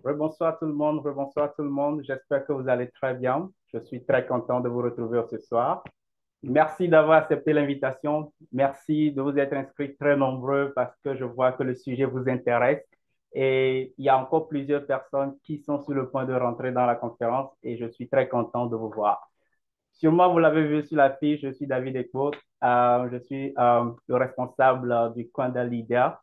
Rebonsoir tout le monde, rebonsoir tout le monde. J'espère que vous allez très bien. Je suis très content de vous retrouver ce soir. Merci d'avoir accepté l'invitation. Merci de vous être inscrits très nombreux parce que je vois que le sujet vous intéresse. Et il y a encore plusieurs personnes qui sont sur le point de rentrer dans la conférence et je suis très content de vous voir. Sûrement, vous l'avez vu sur la fiche, je suis David Ekpo. Je suis le responsable du coin de leader.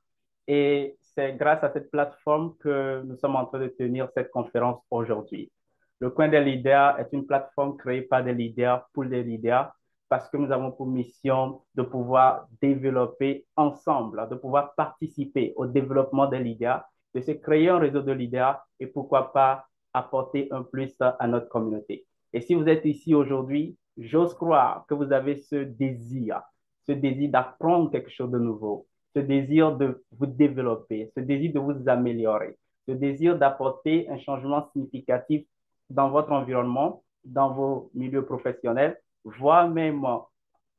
Et c'est grâce à cette plateforme que nous sommes en train de tenir cette conférence aujourd'hui. Le coin des leaders est une plateforme créée par des leaders pour des leaders parce que nous avons pour mission de pouvoir développer ensemble, de pouvoir participer au développement des leaders, de se créer un réseau de leaders et pourquoi pas apporter un plus à notre communauté. Et si vous êtes ici aujourd'hui, j'ose croire que vous avez ce désir d'apprendre quelque chose de nouveau, ce désir de vous développer, ce désir de vous améliorer, ce désir d'apporter un changement significatif dans votre environnement, dans vos milieux professionnels, voire même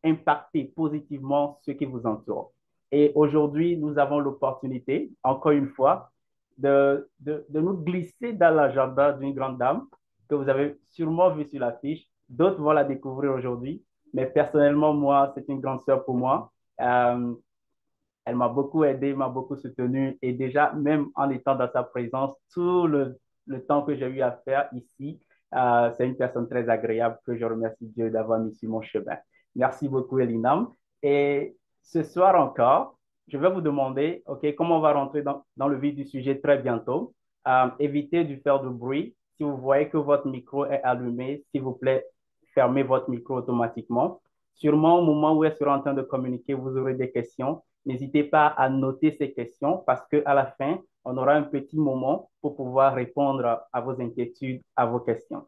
impacter positivement ceux qui vous entourent. Et aujourd'hui, nous avons l'opportunité, encore une fois, de nous glisser dans l'agenda d'une grande dame que vous avez sûrement vue sur l'affiche. D'autres vont la découvrir aujourd'hui, mais personnellement, moi, c'est une grande sœur pour moi. Euh, Elle m'a beaucoup aidé, m'a beaucoup soutenu et déjà, même en étant dans sa présence, tout le temps que j'ai eu à faire ici, c'est une personne très agréable que je remercie Dieu d'avoir mis sur mon chemin. Merci beaucoup, Elinam. Et ce soir encore, je vais vous demander, OK, comment on va rentrer dans le vif du sujet très bientôt. Évitez de faire de bruit. Si vous voyez que votre micro est allumé, s'il vous plaît, fermez votre micro automatiquement. Sûrement, au moment où elle sera en train de communiquer, vous aurez des questions. N'hésitez pas à noter ces questions parce qu'à la fin, on aura un petit moment pour pouvoir répondre à vos inquiétudes, à vos questions.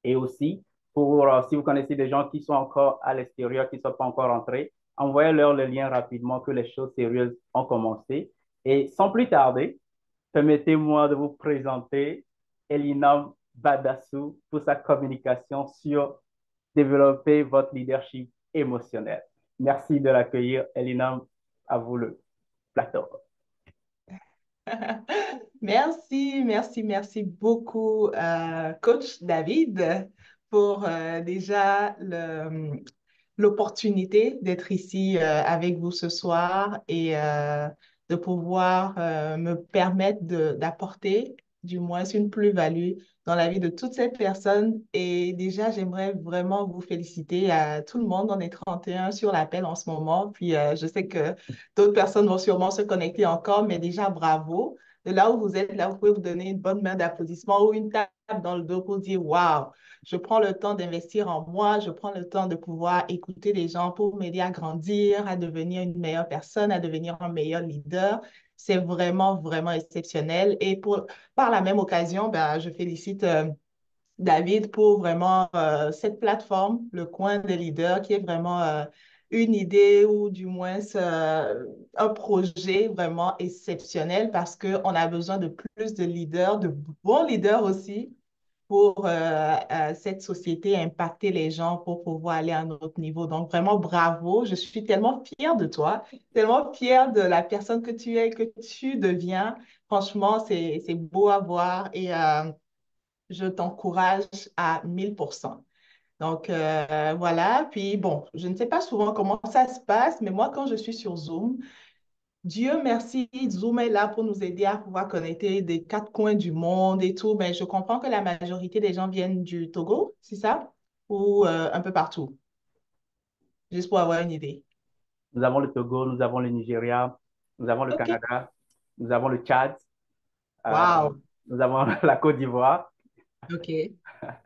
Et aussi, si vous connaissez des gens qui sont encore à l'extérieur, qui ne sont pas encore entrés, envoyez-leur le lien rapidement que les choses sérieuses ont commencé. Et sans plus tarder, permettez-moi de vous présenter Elinam Badassou pour sa communication sur développer votre leadership émotionnel. Merci de l'accueillir, Elinam, à vous le plateau. Merci beaucoup, Coach David, pour déjà l'opportunité d'être ici avec vous ce soir et de pouvoir me permettre d'apporter du moins une plus-value dans la vie de toutes ces personnes. Et déjà, j'aimerais vraiment vous féliciter à tout le monde. On est 31 sur l'appel en ce moment. Puis je sais que d'autres personnes vont sûrement se connecter encore, mais déjà, bravo. De là où vous êtes, là, vous pouvez vous donner une bonne main d'applaudissement ou une tape dans le dos pour dire, waouh, je prends le temps d'investir en moi, je prends le temps de pouvoir écouter les gens pour m'aider à grandir, à devenir une meilleure personne, à devenir un meilleur leader. C'est vraiment, vraiment exceptionnel. Et par la même occasion, ben, je félicite David pour vraiment cette plateforme, le coin des leaders, qui est vraiment une idée ou du moins un projet vraiment exceptionnel parce qu'on a besoin de plus de leaders, de bons leaders aussi pour cette société, impacter les gens pour pouvoir aller à un autre niveau. Donc, vraiment, bravo. Je suis tellement fière de toi, tellement fière de la personne que tu es, que tu deviens. Franchement, c'est beau à voir et je t'encourage à 1000%. Donc, voilà. Puis, bon, je ne sais pas souvent comment ça se passe, mais moi, quand je suis sur Zoom, Dieu merci, Zoom est là pour nous aider à pouvoir connecter des quatre coins du monde et tout, mais je comprends que la majorité des gens viennent du Togo, c'est ça? Ou un peu partout, juste pour avoir une idée. Nous avons le Togo, nous avons le Nigeria, nous avons le OK. Canada, nous avons le Tchad, euh, Wow. nous avons la Côte d'Ivoire, OK.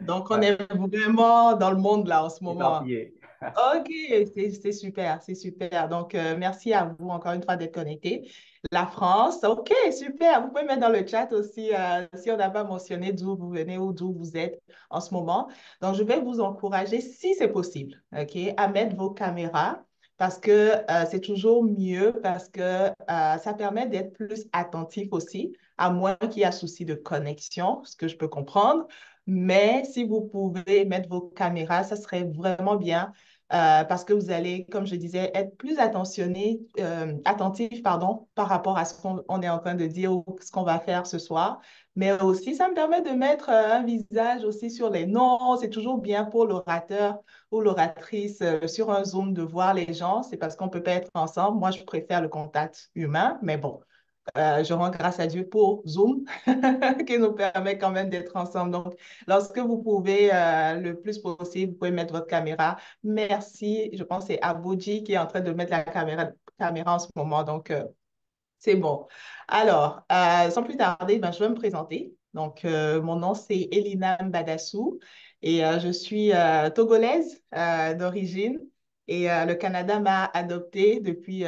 Donc, on ouais, est vraiment dans le monde là en ce moment. éparpillés. OK, c'est super, c'est super. Donc, merci à vous encore une fois d'être connectés. La France, OK, super. Vous pouvez mettre dans le chat aussi si on n'a pas mentionné d'où vous venez ou d'où vous êtes en ce moment. Donc, je vais vous encourager, si c'est possible, OK, à mettre vos caméras parce que c'est toujours mieux parce que ça permet d'être plus attentif aussi, à moins qu'il y ait souci de connexion, ce que je peux comprendre. Mais si vous pouvez mettre vos caméras, ça serait vraiment bien parce que vous allez, comme je disais, être plus attentionné, attentif, pardon, par rapport à ce qu'on on est en train de dire ou ce qu'on va faire ce soir. Mais aussi, ça me permet de mettre un visage aussi sur les noms. C'est toujours bien pour l'orateur ou l'oratrice sur un Zoom de voir les gens. C'est parce qu'on ne peut pas être ensemble. Moi, je préfère le contact humain, mais bon. Je rends grâce à Dieu pour Zoom, qui nous permet quand même d'être ensemble. Donc, lorsque vous pouvez le plus possible, vous pouvez mettre votre caméra. Merci. Je pense que c'est Aboudji qui est en train de mettre la caméra en ce moment. Donc, c'est bon. Alors, sans plus tarder, ben, je vais me présenter. Donc, mon nom, c'est Elina Mbadassou et je suis togolaise d'origine. Et le Canada m'a adoptée depuis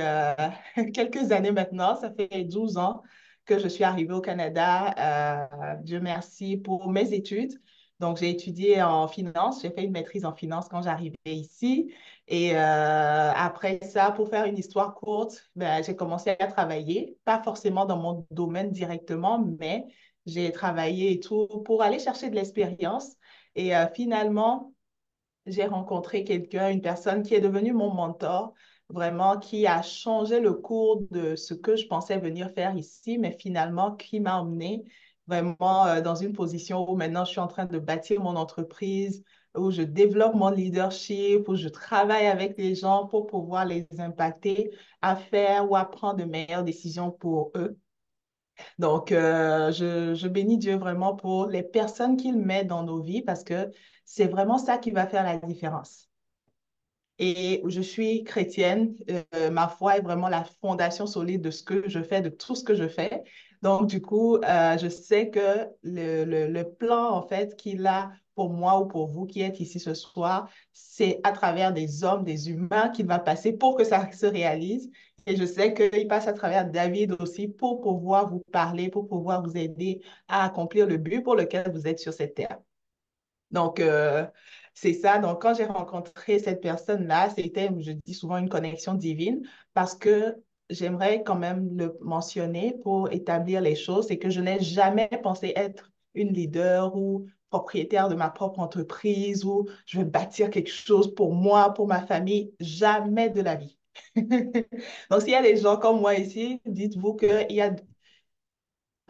quelques années maintenant. Ça fait 12 ans que je suis arrivée au Canada. Dieu merci pour mes études. Donc, j'ai étudié en finance. J'ai fait une maîtrise en finance quand j'arrivais ici. Et après ça, pour faire une histoire courte, ben, j'ai commencé à travailler, pas forcément dans mon domaine directement, mais j'ai travaillé et tout pour aller chercher de l'expérience. Et finalement, j'ai rencontré quelqu'un, une personne qui est devenue mon mentor, vraiment, qui a changé le cours de ce que je pensais venir faire ici, mais finalement, qui m'a emmené vraiment dans une position où maintenant je suis en train de bâtir mon entreprise, où je développe mon leadership, où je travaille avec les gens pour pouvoir les impacter à faire ou à prendre de meilleures décisions pour eux. Donc, je bénis Dieu vraiment pour les personnes qu'il met dans nos vies parce que c'est vraiment ça qui va faire la différence. Et je suis chrétienne. Ma foi est vraiment la fondation solide de ce que je fais, de tout ce que je fais. Donc, du coup, je sais que le plan, en fait, qu'il a pour moi ou pour vous qui êtes ici ce soir, c'est à travers des hommes, des humains qu'il va passer pour que ça se réalise. Et je sais qu'il passe à travers David aussi pour pouvoir vous parler, pour pouvoir vous aider à accomplir le but pour lequel vous êtes sur cette terre. Donc, c'est ça. Donc, quand j'ai rencontré cette personne-là, c'était, je dis souvent, une connexion divine parce que j'aimerais quand même le mentionner pour établir les choses. C'est que je n'ai jamais pensé être une leader ou propriétaire de ma propre entreprise ou je vais bâtir quelque chose pour moi, pour ma famille. Jamais de la vie. Donc, s'il y a des gens comme moi ici, dites-vous qu'il y a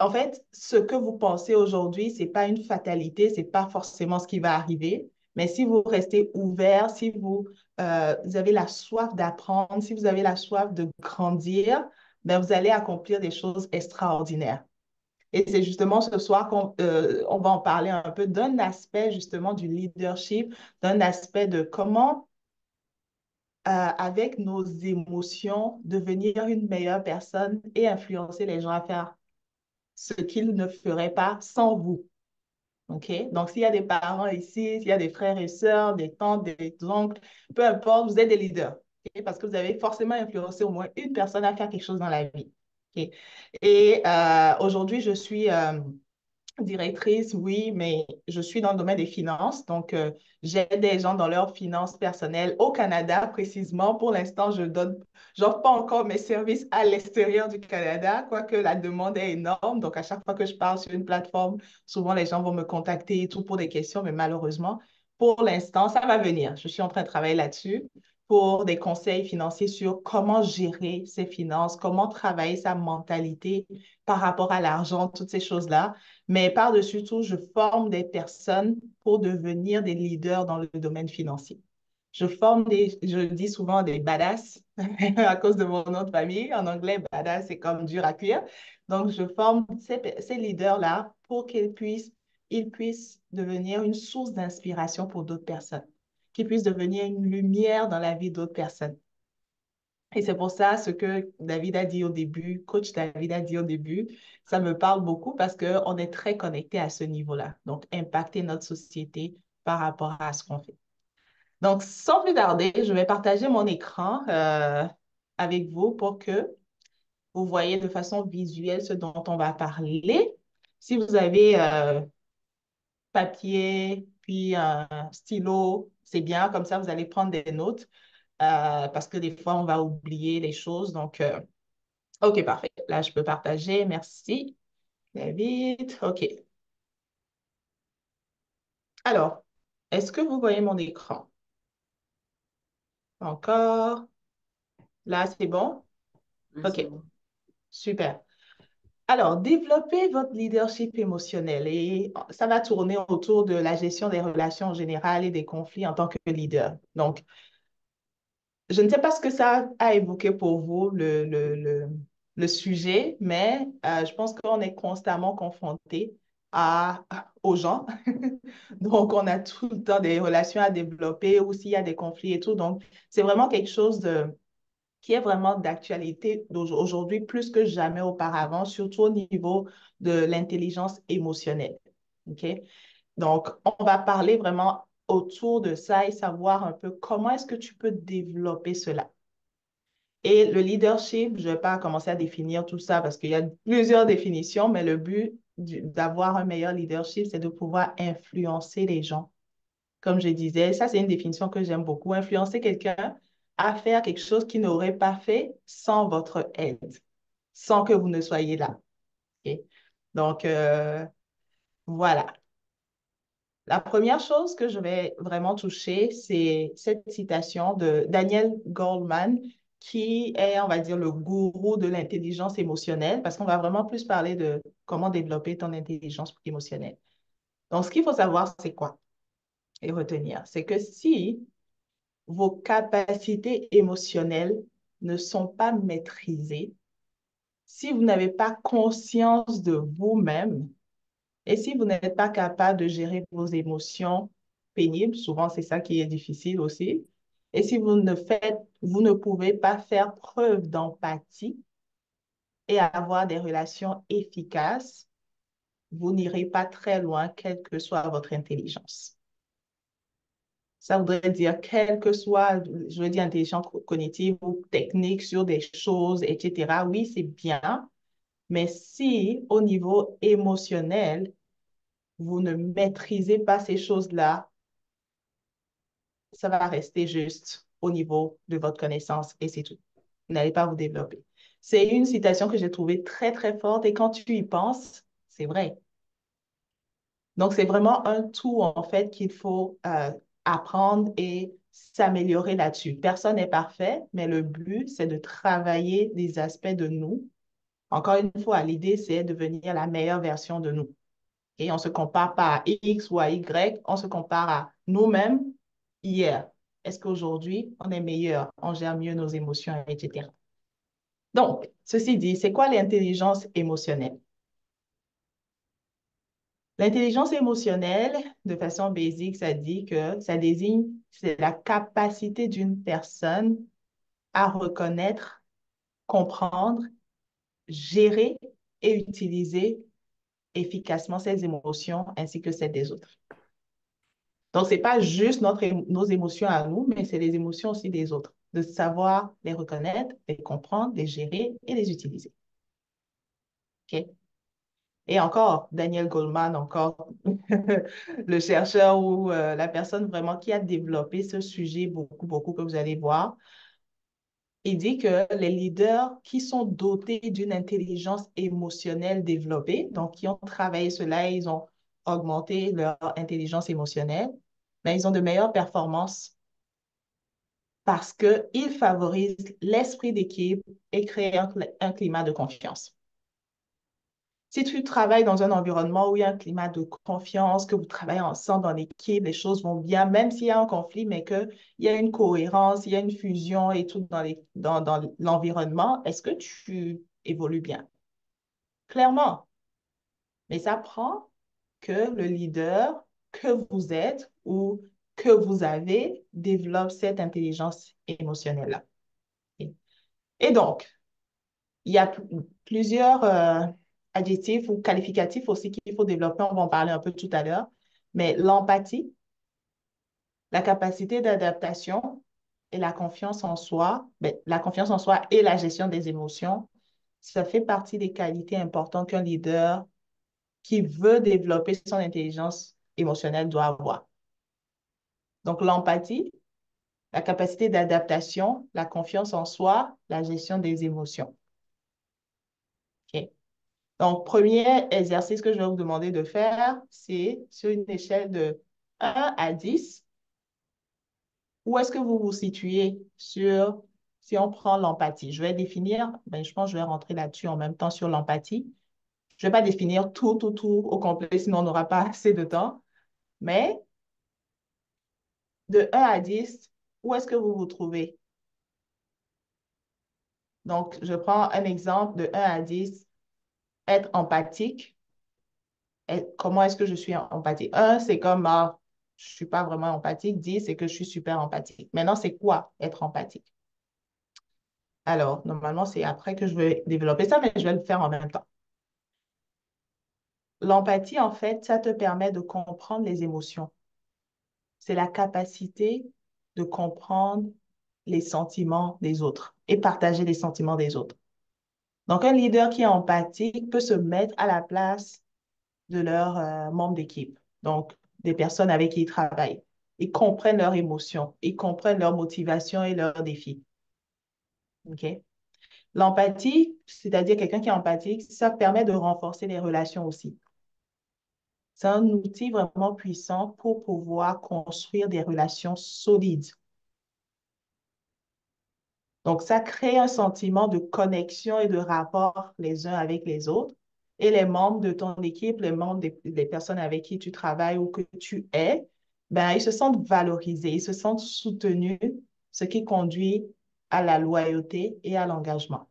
en fait, ce que vous pensez aujourd'hui, c'est pas une fatalité, c'est pas forcément ce qui va arriver. Mais si vous restez ouvert, si vous avez la soif d'apprendre, si vous avez la soif de grandir, ben vous allez accomplir des choses extraordinaires. Et c'est justement ce soir qu'on va en parler un peu d'un aspect justement du leadership, d'un aspect de comment, avec nos émotions, devenir une meilleure personne et influencer les gens à faire ce qu'ils ne feraient pas sans vous. OK? Donc, s'il y a des parents ici, s'il y a des frères et sœurs, des tantes, des oncles, peu importe, vous êtes des leaders. OK? Parce que vous avez forcément influencé au moins une personne à faire quelque chose dans la vie. OK? Et aujourd'hui, je suis directrice, oui, mais je suis dans le domaine des finances. Donc, j'aide des gens dans leurs finances personnelles au Canada, précisément. Pour l'instant, j'offre pas encore mes services à l'extérieur du Canada, quoique la demande est énorme. Donc, à chaque fois que je parle sur une plateforme, souvent les gens vont me contacter et tout pour des questions, mais malheureusement, pour l'instant, ça va venir. Je suis en train de travailler là-dessus pour des conseils financiers sur comment gérer ses finances, comment travailler sa mentalité par rapport à l'argent, toutes ces choses-là. Mais par-dessus tout, je forme des personnes pour devenir des leaders dans le domaine financier. Je dis souvent des badass à cause de mon nom de famille. En anglais, badass, c'est comme dur à cuire. Donc, je forme ces leaders-là pour ils puissent devenir une source d'inspiration pour d'autres personnes, qu'ils puissent devenir une lumière dans la vie d'autres personnes. Et c'est pour ça, ce que David a dit au début, coach David a dit au début, ça me parle beaucoup parce qu'on est très connecté à ce niveau-là. Donc, impacter notre société par rapport à ce qu'on fait. Donc, sans plus tarder, je vais partager mon écran avec vous pour que vous voyez de façon visuelle ce dont on va parler. Si vous avez papier, puis un stylo, c'est bien, comme ça, vous allez prendre des notes parce que des fois, on va oublier les choses. Donc, OK, parfait. Là, je peux partager. Merci, David. OK. Alors, est-ce que vous voyez mon écran? Encore. Là, c'est bon? Oui, c'est OK, bon. super. Alors, développer votre leadership émotionnel et ça va tourner autour de la gestion des relations en général et des conflits en tant que leader. Donc, je ne sais pas ce que ça a évoqué pour vous, le sujet, mais je pense qu'on est constamment confronté aux gens. Donc, on a tout le temps des relations à développer ou s'il y a des conflits et tout. Donc, c'est vraiment quelque chose qui est vraiment d'actualité aujourd'hui plus que jamais auparavant, surtout au niveau de l'intelligence émotionnelle. OK? Donc, on va parler vraiment autour de ça et savoir un peu comment est-ce que tu peux développer cela. Et le leadership, je ne vais pas commencer à définir tout ça parce qu'il y a plusieurs définitions, mais le but d'avoir un meilleur leadership, c'est de pouvoir influencer les gens. Comme je disais, ça, c'est une définition que j'aime beaucoup. Influencer quelqu'un à faire quelque chose qu'il n'aurait pas fait sans votre aide, sans que vous ne soyez là. OK? Donc, voilà. La première chose que je vais vraiment toucher, c'est cette citation de Daniel Goleman, qui est, on va dire, le gourou de l'intelligence émotionnelle, parce qu'on va vraiment plus parler de comment développer ton intelligence émotionnelle. Donc, ce qu'il faut savoir, c'est quoi? Et retenir, c'est que si vos capacités émotionnelles ne sont pas maîtrisées, si vous n'avez pas conscience de vous-même, et si vous n'êtes pas capable de gérer vos émotions pénibles, souvent c'est ça qui est difficile aussi, et si vous ne pouvez pas faire preuve d'empathie et avoir des relations efficaces, vous n'irez pas très loin, quelle que soit votre intelligence. Ça voudrait dire, quelle que soit, je veux dire, intelligence cognitive ou technique sur des choses, etc. Oui, c'est bien, mais si au niveau émotionnel, vous ne maîtrisez pas ces choses-là, ça va rester juste au niveau de votre connaissance et c'est tout. Vous n'allez pas vous développer. C'est une citation que j'ai trouvée très, très forte et quand tu y penses, c'est vrai. Donc, c'est vraiment un tout, en fait, qu'il faut apprendre et s'améliorer là-dessus. Personne n'est parfait, mais le but, c'est de travailler des aspects de nous. Encore une fois, l'idée, c'est de devenir la meilleure version de nous. Et on ne se compare pas à X ou à Y, on se compare à nous-mêmes hier. Est-ce qu'aujourd'hui, on est meilleur, on gère mieux nos émotions, etc. Donc, ceci dit, c'est quoi l'intelligence émotionnelle? L'intelligence émotionnelle, de façon basique, ça dit que ça désigne, c'est la capacité d'une personne à reconnaître, comprendre, gérer et utiliser efficacement ses émotions ainsi que celles des autres. Donc, ce n'est pas juste nos émotions à nous, mais c'est les émotions aussi des autres, de savoir les reconnaître, les comprendre, les gérer et les utiliser. OK? Et encore, Daniel Goleman, encore le chercheur ou la personne vraiment qui a développé ce sujet beaucoup, beaucoup, que vous allez voir, il dit que les leaders qui sont dotés d'une intelligence émotionnelle développée, donc qui ont travaillé cela, ils ont augmenté leur intelligence émotionnelle, mais ils ont de meilleures performances parce qu'ils favorisent l'esprit d'équipe et créent un climat de confiance. Si tu travailles dans un environnement où il y a un climat de confiance, que vous travaillez ensemble dans l'équipe, les choses vont bien, même s'il y a un conflit, mais qu'il y a une cohérence, il y a une fusion et tout dans l'environnement, est-ce que tu évolues bien? Clairement. Mais ça prend que le leader que vous êtes ou que vous avez développe cette intelligence émotionnelle-là. Et donc, il y a plusieurs adjectifs ou qualificatifs aussi qu'il faut développer. On va en parler un peu tout à l'heure. Mais l'empathie, la capacité d'adaptation et la confiance en soi, ben, la confiance en soi et la gestion des émotions, ça fait partie des qualités importantes qu'un leader qui veut développer son intelligence émotionnelle doit avoir. Donc, l'empathie, la capacité d'adaptation, la confiance en soi, la gestion des émotions. OK? Donc, premier exercice que je vais vous demander de faire, c'est sur une échelle de 1 à 10, où est-ce que vous vous situez sur, si on prend l'empathie? Je vais définir, ben, je pense que je vais rentrer là-dessus en même temps sur l'empathie. Je ne vais pas définir tout au complet, sinon on n'aura pas assez de temps. Mais de 1 à 10, où est-ce que vous vous trouvez? Donc, je prends un exemple de 1 à 10, être empathique. Comment est-ce que je suis empathique? 1, c'est comme, ah, je ne suis pas vraiment empathique. 10, c'est que je suis super empathique. Maintenant, c'est quoi être empathique? Alors, normalement, c'est après que je vais développer ça, mais je vais le faire en même temps. L'empathie, en fait, ça te permet de comprendre les émotions. C'est la capacité de comprendre les sentiments des autres et partager les sentiments des autres. Donc, un leader qui est empathique peut se mettre à la place de leurs membres d'équipe, donc des personnes avec qui ils travaillent. Ils comprennent leurs émotions, ils comprennent leurs motivations et leurs défis. OK? L'empathie, c'est-à-dire quelqu'un qui est empathique, ça permet de renforcer les relations aussi. C'est un outil vraiment puissant pour pouvoir construire des relations solides. Donc, ça crée un sentiment de connexion et de rapport les uns avec les autres. Et les membres de ton équipe, les membres des personnes avec qui tu travailles ou que tu es, ben, ils se sentent valorisés, ils se sentent soutenus, ce qui conduit à la loyauté et à l'engagement.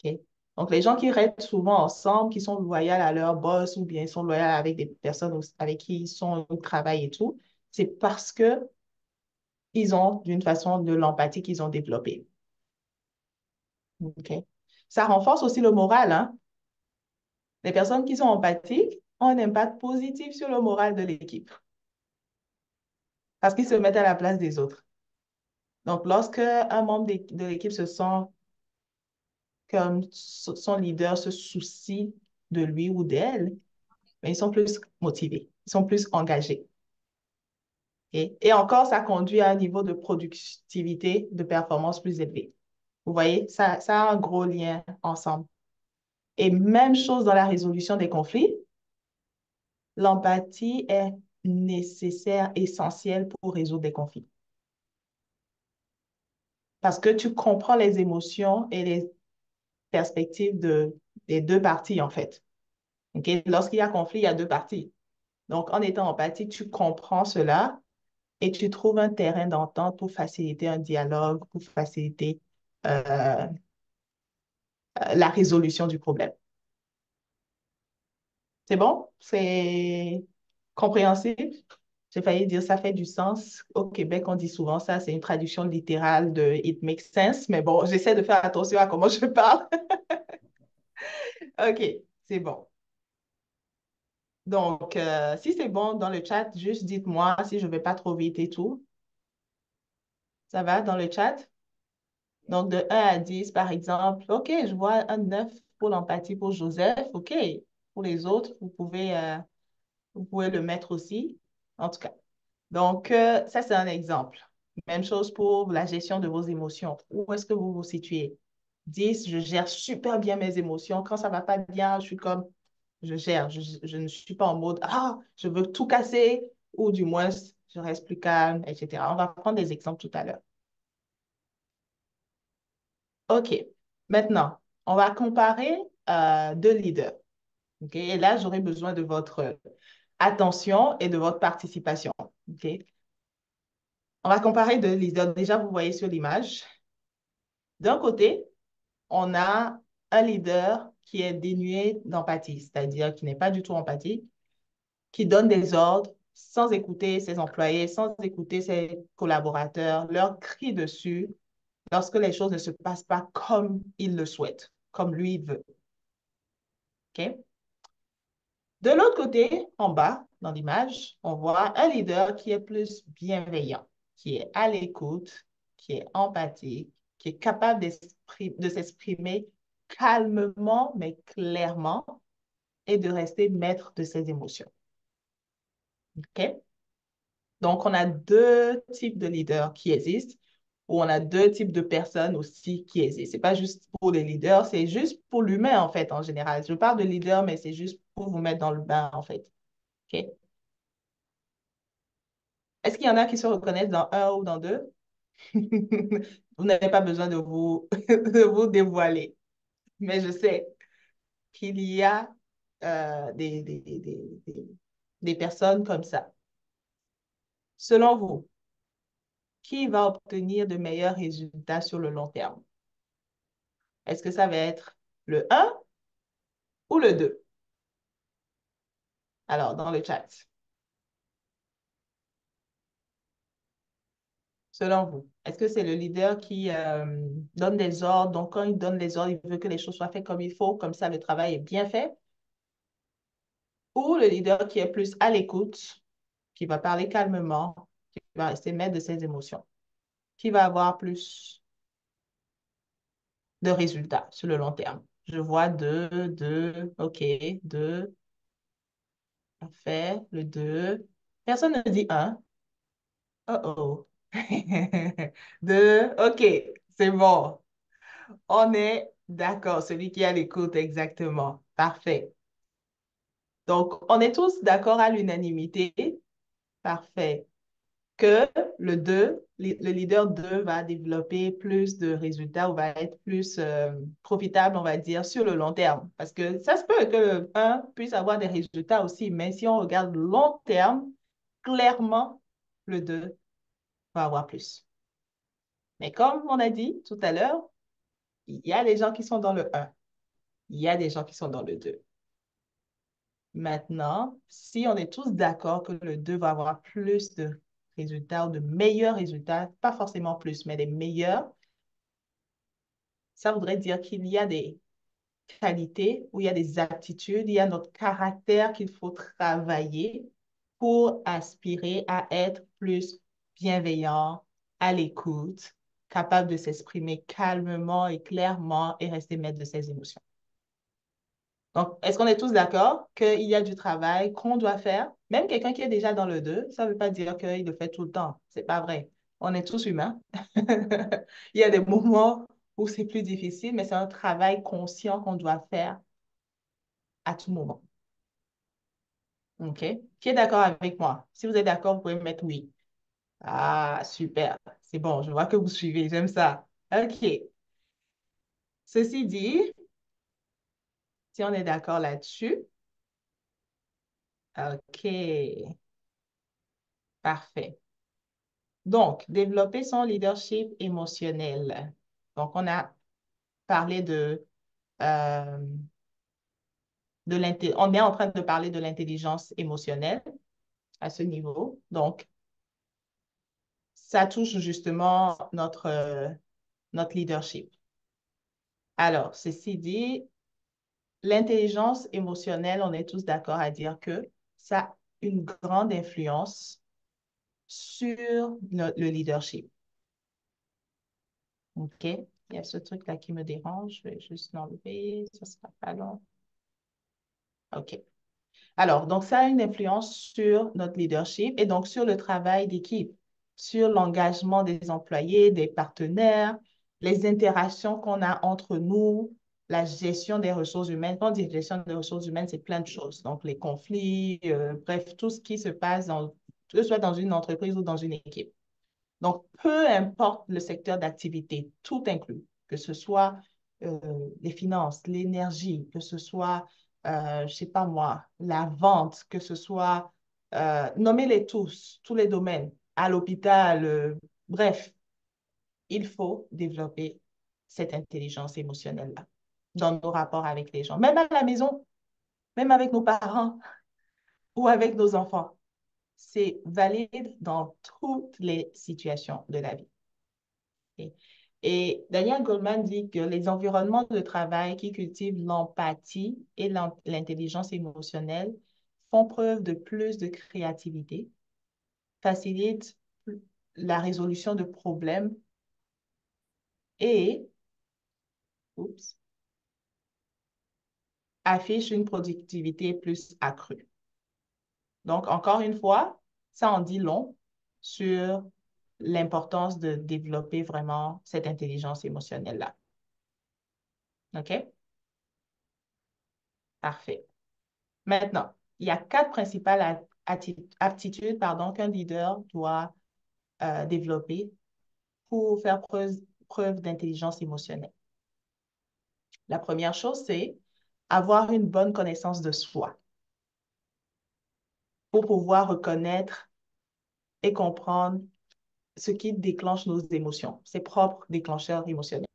OK? Donc, les gens qui restent souvent ensemble, qui sont loyaux à leur boss ou bien sont loyaux avec des personnes avec qui ils sont au travail et tout, c'est parce que ils ont, d'une façon, de l'empathie qu'ils ont développée. OK? Ça renforce aussi le moral, hein? Les personnes qui sont empathiques ont un impact positif sur le moral de l'équipe parce qu'ils se mettent à la place des autres. Donc, lorsque un membre de l'équipe se sent comme son leader se soucie de lui ou d'elle, mais ils sont plus motivés, ils sont plus engagés. Et encore, ça conduit à un niveau de productivité, de performance plus élevé. Vous voyez, ça a un gros lien ensemble. Et même chose dans la résolution des conflits, l'empathie est nécessaire, essentielle pour résoudre des conflits. Parce que tu comprends les émotions et les perspectives des deux parties, en fait. Okay? Lorsqu'il y a conflit, il y a deux parties. Donc, en étant empathique, tu comprends cela et tu trouves un terrain d'entente pour faciliter un dialogue, pour faciliter euh, la résolution du problème. C'est bon? C'est compréhensible? J'ai failli dire ça fait du sens. Au Québec, on dit souvent ça, c'est une traduction littérale de It makes sense, mais bon, j'essaie de faire attention à comment je parle. OK, c'est bon. Donc, si c'est bon dans le chat, juste dites-moi si je ne vais pas trop vite et tout. Ça va dans le chat? Donc, de 1 à 10, par exemple. OK, je vois un 9 pour l'empathie pour Joseph. OK. Pour les autres, vous pouvez le mettre aussi. En tout cas. Donc, ça, c'est un exemple. Même chose pour la gestion de vos émotions. Où est-ce que vous vous situez? 10, je gère super bien mes émotions. Quand ça ne va pas bien, je suis comme, je gère. Je ne suis pas en mode, ah, je veux tout casser, ou du moins, je reste plus calme, etc. On va prendre des exemples tout à l'heure. OK. Maintenant, on va comparer deux leaders. OK? Et là, j'aurai besoin de votre attention et de votre participation. OK? On va comparer deux leaders. Déjà, vous voyez sur l'image. D'un côté, on a un leader qui est dénué d'empathie, c'est-à-dire qui n'est pas du tout empathique, qui donne des ordres sans écouter ses employés, sans écouter ses collaborateurs, leur crie dessus lorsque les choses ne se passent pas comme il le souhaite, comme lui veut. OK? De l'autre côté, en bas, dans l'image, on voit un leader qui est plus bienveillant, qui est à l'écoute, qui est empathique, qui est capable de s'exprimer calmement, mais clairement, et de rester maître de ses émotions. OK? Donc, on a deux types de leaders qui existent, ou on a deux types de personnes aussi qui existent. Ce n'est pas juste pour les leaders, c'est juste pour l'humain, en fait, en général. Je parle de leader, mais c'est juste pour vous mettre dans le bain, en fait. OK? Est-ce qu'il y en a qui se reconnaissent dans un ou dans deux? Vous n'avez pas besoin de vous, de vous dévoiler, mais je sais qu'il y a des personnes comme ça. Selon vous, qui va obtenir de meilleurs résultats sur le long terme? Est-ce que ça va être le un ou le 2? Alors, dans le chat, selon vous, est-ce que c'est le leader qui donne des ordres? Donc, quand il donne les ordres, il veut que les choses soient faites comme il faut, comme ça le travail est bien fait? Ou le leader qui est plus à l'écoute, qui va parler calmement, qui va rester maître de ses émotions, qui va avoir plus de résultats sur le long terme? Je vois deux, OK, deux, parfait, le deux. Personne ne dit un. Oh oh. Deux, OK, c'est bon. On est d'accord, celui qui est à l'écoute, exactement. Parfait. Donc, on est tous d'accord à l'unanimité. Parfait. Que le 2, le leader 2 va développer plus de résultats ou va être plus profitable, on va dire, sur le long terme. Parce que ça se peut que le 1 puisse avoir des résultats aussi, mais si on regarde long terme, clairement, le 2 va avoir plus. Mais comme on a dit tout à l'heure, il y a des gens qui sont dans le un, il y a des gens qui sont dans le 2. Maintenant, si on est tous d'accord que le 2 va avoir plus de résultats ou de meilleurs résultats, pas forcément plus, mais des meilleurs, ça voudrait dire qu'il y a des qualités ou il y a des aptitudes, il y a notre caractère qu'il faut travailler pour aspirer à être plus bienveillant, à l'écoute, capable de s'exprimer calmement et clairement et rester maître de ses émotions. Donc, est-ce qu'on est tous d'accord qu'il y a du travail qu'on doit faire? Même quelqu'un qui est déjà dans le 2, ça ne veut pas dire qu'il le fait tout le temps. C'est pas vrai. On est tous humains. Il y a des moments où c'est plus difficile, mais c'est un travail conscient qu'on doit faire à tout moment. OK? Qui est d'accord avec moi? Si vous êtes d'accord, vous pouvez mettre oui. Ah, super. C'est bon, je vois que vous suivez. J'aime ça. OK. Ceci dit, si on est d'accord là-dessus, OK. Parfait. Donc, développer son leadership émotionnel. Donc, on a parlé euh, on est en train de parler de l'intelligence émotionnelle à ce niveau. Donc, ça touche justement notre leadership. Alors, ceci dit, l'intelligence émotionnelle, on est tous d'accord à dire que ça a une grande influence sur le leadership. OK? Il y a ce truc-là qui me dérange. Je vais juste l'enlever. Ça sera pas long. OK. Alors, donc ça a une influence sur notre leadership et donc sur le travail d'équipe, sur l'engagement des employés, des partenaires, les interactions qu'on a entre nous, la gestion des ressources humaines. Quand on dit gestion des ressources humaines, c'est plein de choses. Donc, les conflits, bref, tout ce qui se passe que ce soit dans une entreprise ou dans une équipe. Donc, peu importe le secteur d'activité, tout inclus, que ce soit euh, les finances, l'énergie, que ce soit, je ne sais pas moi, la vente, que ce soit, nommez-les tous les domaines, à l'hôpital, bref, il faut développer cette intelligence émotionnelle-là dans nos rapports avec les gens, même à la maison, même avec nos parents ou avec nos enfants. C'est valide dans toutes les situations de la vie. Et Daniel Goleman dit que les environnements de travail qui cultivent l'empathie et l'intelligence émotionnelle font preuve de plus de créativité, facilitent la résolution de problèmes et oups, affichent une productivité plus accrue. Donc, encore une fois, ça en dit long sur l'importance de développer vraiment cette intelligence émotionnelle-là. OK? Parfait. Maintenant, il y a quatre principales aptitudes, pardon, qu'un leader doit développer pour faire preuve d'intelligence émotionnelle. La première chose, c'est avoir une bonne connaissance de soi pour pouvoir reconnaître et comprendre ce qui déclenche nos émotions, ses propres déclencheurs émotionnels.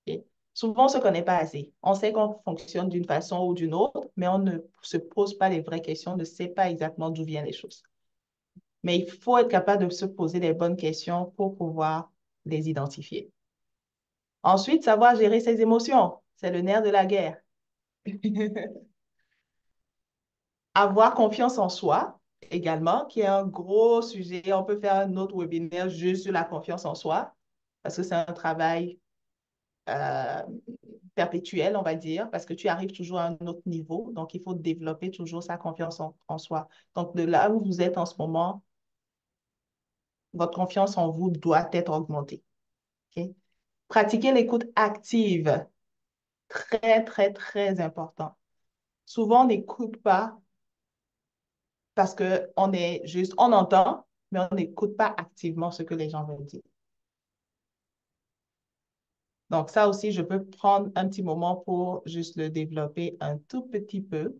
Ok? Souvent, on ne se connaît pas assez. On sait qu'on fonctionne d'une façon ou d'une autre, mais on ne se pose pas les vraies questions, ne sait pas exactement d'où viennent les choses. Mais il faut être capable de se poser les bonnes questions pour pouvoir les identifier. Ensuite, savoir gérer ses émotions, c'est le nerf de la guerre. Avoir confiance en soi également, qui est un gros sujet. On peut faire un autre webinaire juste sur la confiance en soi, parce que c'est un travail euh, perpétuel, on va dire, parce que tu arrives toujours à un autre niveau. Donc, il faut développer toujours sa confiance en soi. Donc, de là où vous êtes en ce moment, votre confiance en vous doit être augmentée. Ok? Pratiquer l'écoute active, très, très, très important. Souvent, on n'écoute pas parce qu'on est juste, on entend, mais on n'écoute pas activement ce que les gens veulent dire. Donc, ça aussi, je peux prendre un petit moment pour juste le développer un tout petit peu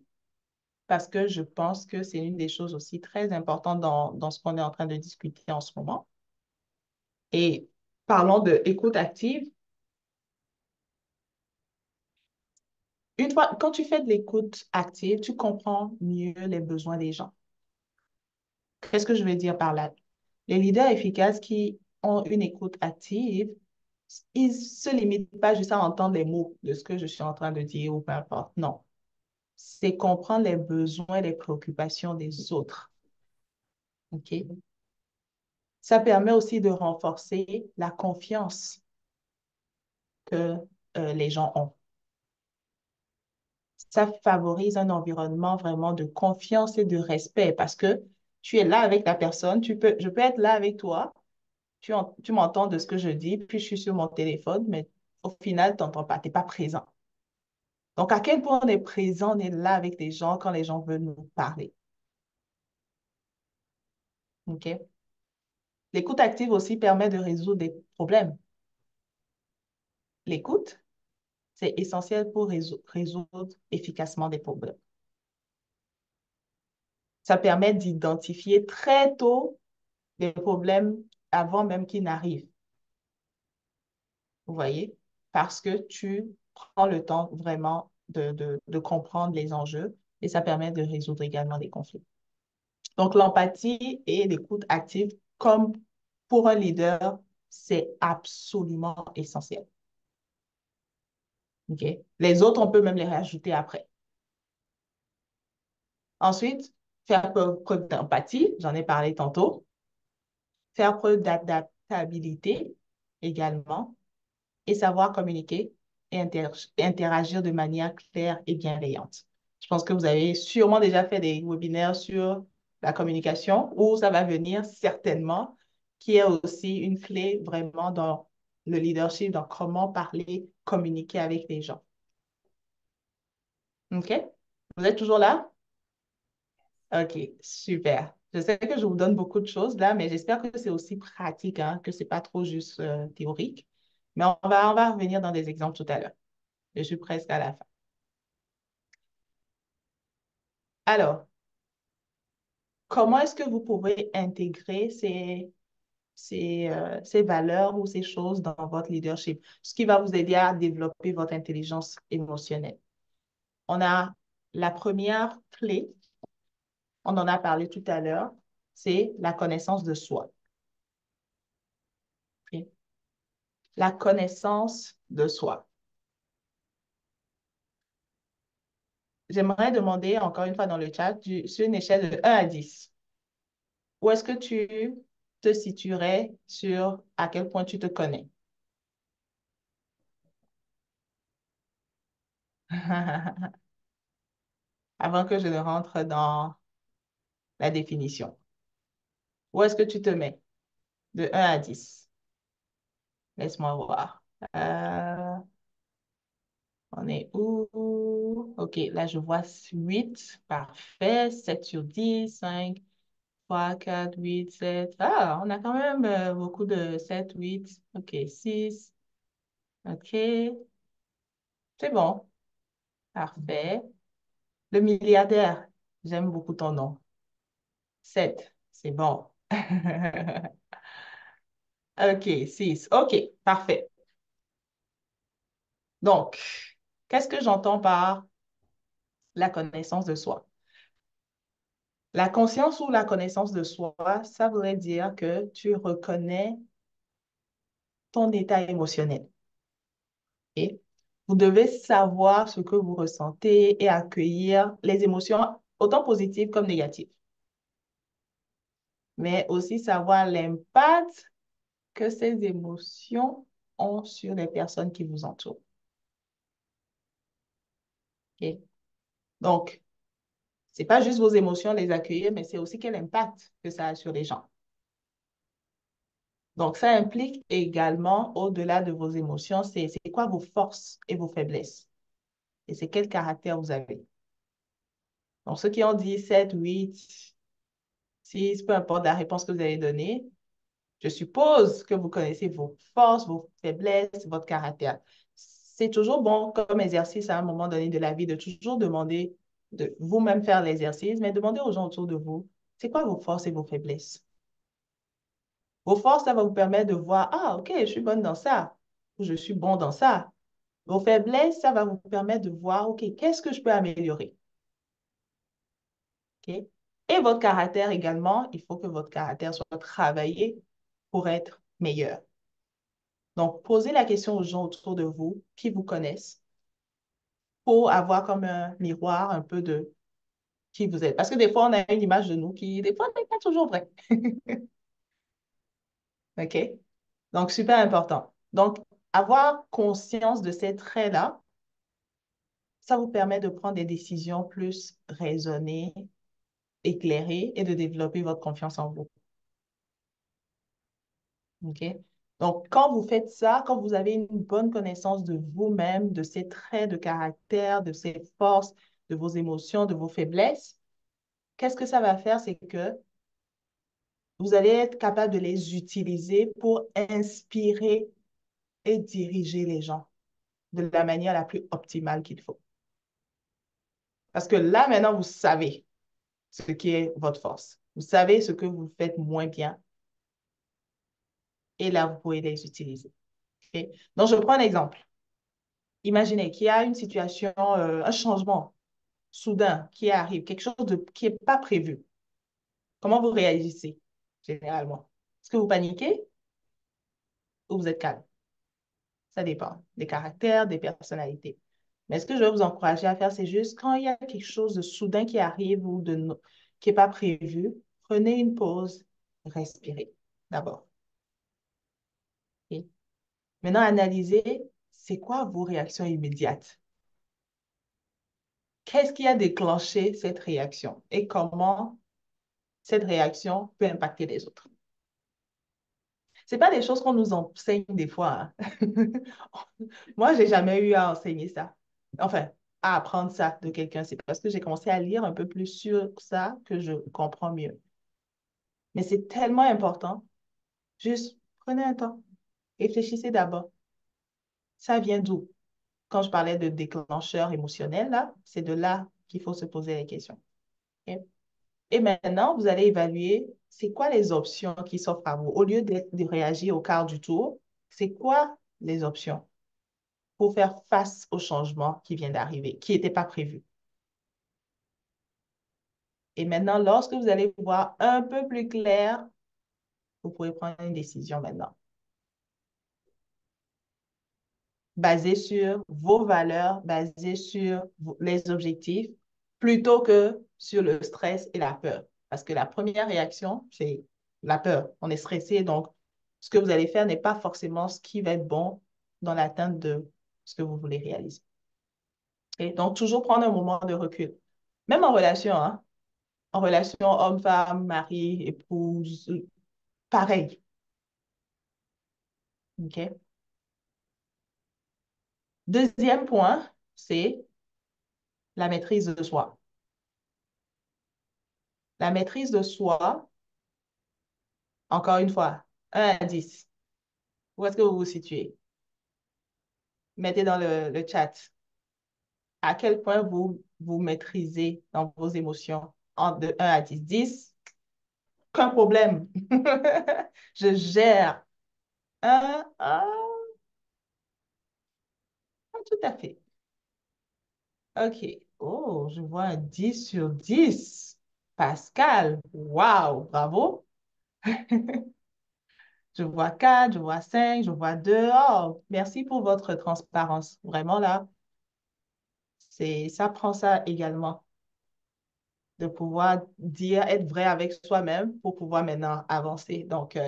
parce que je pense que c'est une des choses aussi très importantes dans ce qu'on est en train de discuter en ce moment. Et parlons de écoute active. Une fois, quand tu fais de l'écoute active, tu comprends mieux les besoins des gens. Qu'est-ce que je veux dire par là? Les leaders efficaces qui ont une écoute active, ils ne se limitent pas juste à entendre les mots de ce que je suis en train de dire ou peu importe. Non. C'est comprendre les besoins et les préoccupations des autres. OK? Ça permet aussi de renforcer la confiance que les gens ont. Ça favorise un environnement vraiment de confiance et de respect parce que tu es là avec la personne, je peux être là avec toi, tu m'entends de ce que je dis, puis je suis sur mon téléphone, mais au final, tu n'entends pas, tu n'es pas présent. Donc, à quel point on est présent, on est là avec les gens quand les gens veulent nous parler. OK? L'écoute active aussi permet de résoudre des problèmes. L'écoute, c'est essentiel pour résoudre efficacement des problèmes. Ça permet d'identifier très tôt les problèmes avant même qu'ils n'arrivent. Vous voyez? Parce que tu prends le temps vraiment de comprendre les enjeux et ça permet de résoudre également des conflits. Donc, l'empathie et l'écoute active, comme pour un leader, c'est absolument essentiel. OK? Les autres, on peut même les rajouter après. Ensuite, faire preuve d'empathie, j'en ai parlé tantôt. Faire preuve d'adaptabilité également et savoir communiquer et interagir de manière claire et bienveillante. Je pense que vous avez sûrement déjà fait des webinaires sur la communication où ça va venir certainement, qui est aussi une clé vraiment dans le leadership, dans comment parler, communiquer avec les gens. OK? Vous êtes toujours là? OK, super. Je sais que je vous donne beaucoup de choses là, mais j'espère que c'est aussi pratique, hein, que c'est pas trop juste théorique. Mais on va revenir dans des exemples tout à l'heure. Je suis presque à la fin. Alors, comment est-ce que vous pouvez intégrer ces valeurs ou ces choses dans votre leadership, ce qui va vous aider à développer votre intelligence émotionnelle? On a la première clé, on en a parlé tout à l'heure, c'est la connaissance de soi. Ok? La connaissance de soi. J'aimerais demander encore une fois dans le chat, sur une échelle de 1 à 10, où est-ce que tu te situerais sur à quel point tu te connais? Avant que je ne rentre dans la définition. Où est-ce que tu te mets? De 1 à 10. Laisse-moi voir. Euh, On est où? OK, là, je vois 8. Parfait. 7 sur 10, 5, 3, 4, 8, 7. Ah, on a quand même beaucoup de 7, 8. OK, 6. OK, c'est bon. Parfait. Le milliardaire, j'aime beaucoup ton nom. 7, c'est bon. OK, 6. OK, parfait. Donc, qu'est-ce que j'entends par la connaissance de soi? La conscience ou la connaissance de soi, ça voudrait dire que tu reconnais ton état émotionnel. Et vous devez savoir ce que vous ressentez et accueillir les émotions autant positives comme négatives, mais aussi savoir l'impact que ces émotions ont sur les personnes qui vous entourent. OK? Donc, c'est pas juste vos émotions, les accueillir, mais c'est aussi quel impact que ça a sur les gens. Donc, ça implique également, au-delà de vos émotions, c'est quoi vos forces et vos faiblesses? Et c'est quel caractère vous avez? Donc, ceux qui ont dit 7, 8, 6, peu importe la réponse que vous avez donnée, je suppose que vous connaissez vos forces, vos faiblesses, votre caractère. C'est toujours bon comme exercice à un moment donné de la vie de toujours demander, de vous-même faire l'exercice, mais demander aux gens autour de vous, c'est quoi vos forces et vos faiblesses? Vos forces, ça va vous permettre de voir, ah, OK, je suis bonne dans ça, ou je suis bon dans ça. Vos faiblesses, ça va vous permettre de voir, OK, qu'est-ce que je peux améliorer? OK? Et votre caractère également, il faut que votre caractère soit travaillé pour être meilleur. Donc, posez la question aux gens autour de vous qui vous connaissent pour avoir comme un miroir un peu de qui vous êtes. Parce que des fois, on a une image de nous qui, des fois, n'est pas toujours vraie. OK? Donc, super important. Donc, avoir conscience de ces traits-là, ça vous permet de prendre des décisions plus raisonnées, éclairées et de développer votre confiance en vous. OK? Donc, quand vous faites ça, quand vous avez une bonne connaissance de vous-même, de ces traits de caractère, de ces forces, de vos émotions, de vos faiblesses, qu'est-ce que ça va faire? C'est que vous allez être capable de les utiliser pour inspirer et diriger les gens de la manière la plus optimale qu'il faut. Parce que là, maintenant, vous savez ce qui est votre force. Vous savez ce que vous faites moins bien et là, vous pouvez les utiliser. OK? Donc, je prends un exemple. Imaginez qu'il y a une situation, un changement soudain qui arrive, quelque chose qui n'est pas prévu. Comment vous réagissez généralement? Est-ce que vous paniquez ou vous êtes calme? Ça dépend des caractères, des personnalités. Mais ce que je vais vous encourager à faire, c'est juste quand il y a quelque chose de soudain qui arrive ou qui n'est pas prévu, prenez une pause, respirez d'abord. OK? Maintenant, analysez, c'est quoi vos réactions immédiates? Qu'est-ce qui a déclenché cette réaction et comment cette réaction peut impacter les autres? Ce pas des choses qu'on nous enseigne des fois, hein. Moi, j'ai jamais eu à enseigner ça. Enfin, à apprendre ça de quelqu'un. C'est parce que j'ai commencé à lire un peu plus sur ça que je comprends mieux. Mais c'est tellement important. Juste prenez un temps. Réfléchissez d'abord. Ça vient d'où? Quand je parlais de déclencheur émotionnel, là, c'est de là qu'il faut se poser les questions. OK? Et maintenant, vous allez évaluer c'est quoi les options qui s'offrent à vous. Au lieu de réagir au quart du tour, c'est quoi les options pour faire face au changement qui vient d'arriver, qui n'était pas prévu. Et maintenant, lorsque vous allez voir un peu plus clair, vous pouvez prendre une décision maintenant, basée sur vos valeurs, basée sur les objectifs, plutôt que sur le stress et la peur. Parce que la première réaction, c'est la peur. On est stressé, donc ce que vous allez faire n'est pas forcément ce qui va être bon dans l'atteinte de ce que vous voulez réaliser. Et donc, toujours prendre un moment de recul. Même en relation, hein? En relation homme-femme, mari, épouse, pareil. OK? Deuxième point, c'est la maîtrise de soi. La maîtrise de soi, encore une fois, 1 à 10. Où est-ce que vous vous situez? Mettez dans le chat à quel point vous vous maîtrisez dans vos émotions de 1 à 10. 10, qu'un problème. Je gère. Ah, tout à fait. OK. Oh, je vois un 10 sur 10. Pascal, waouh, bravo. Je vois 4, je vois 5, je vois 2. Oh, merci pour votre transparence. Vraiment là, ça prend ça également, de pouvoir dire, être vrai avec soi-même pour pouvoir maintenant avancer. Donc,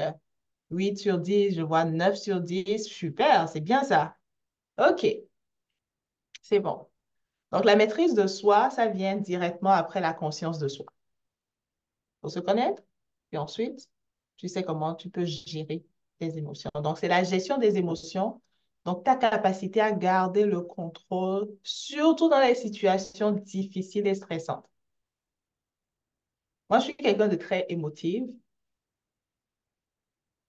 8 sur 10, je vois 9 sur 10. Super, c'est bien ça. OK, c'est bon. Donc, la maîtrise de soi, ça vient directement après la conscience de soi. Faut se connaître, et ensuite, tu sais comment tu peux gérer tes émotions. Donc, c'est la gestion des émotions. Donc, ta capacité à garder le contrôle, surtout dans les situations difficiles et stressantes. Moi, je suis quelqu'un de très émotive.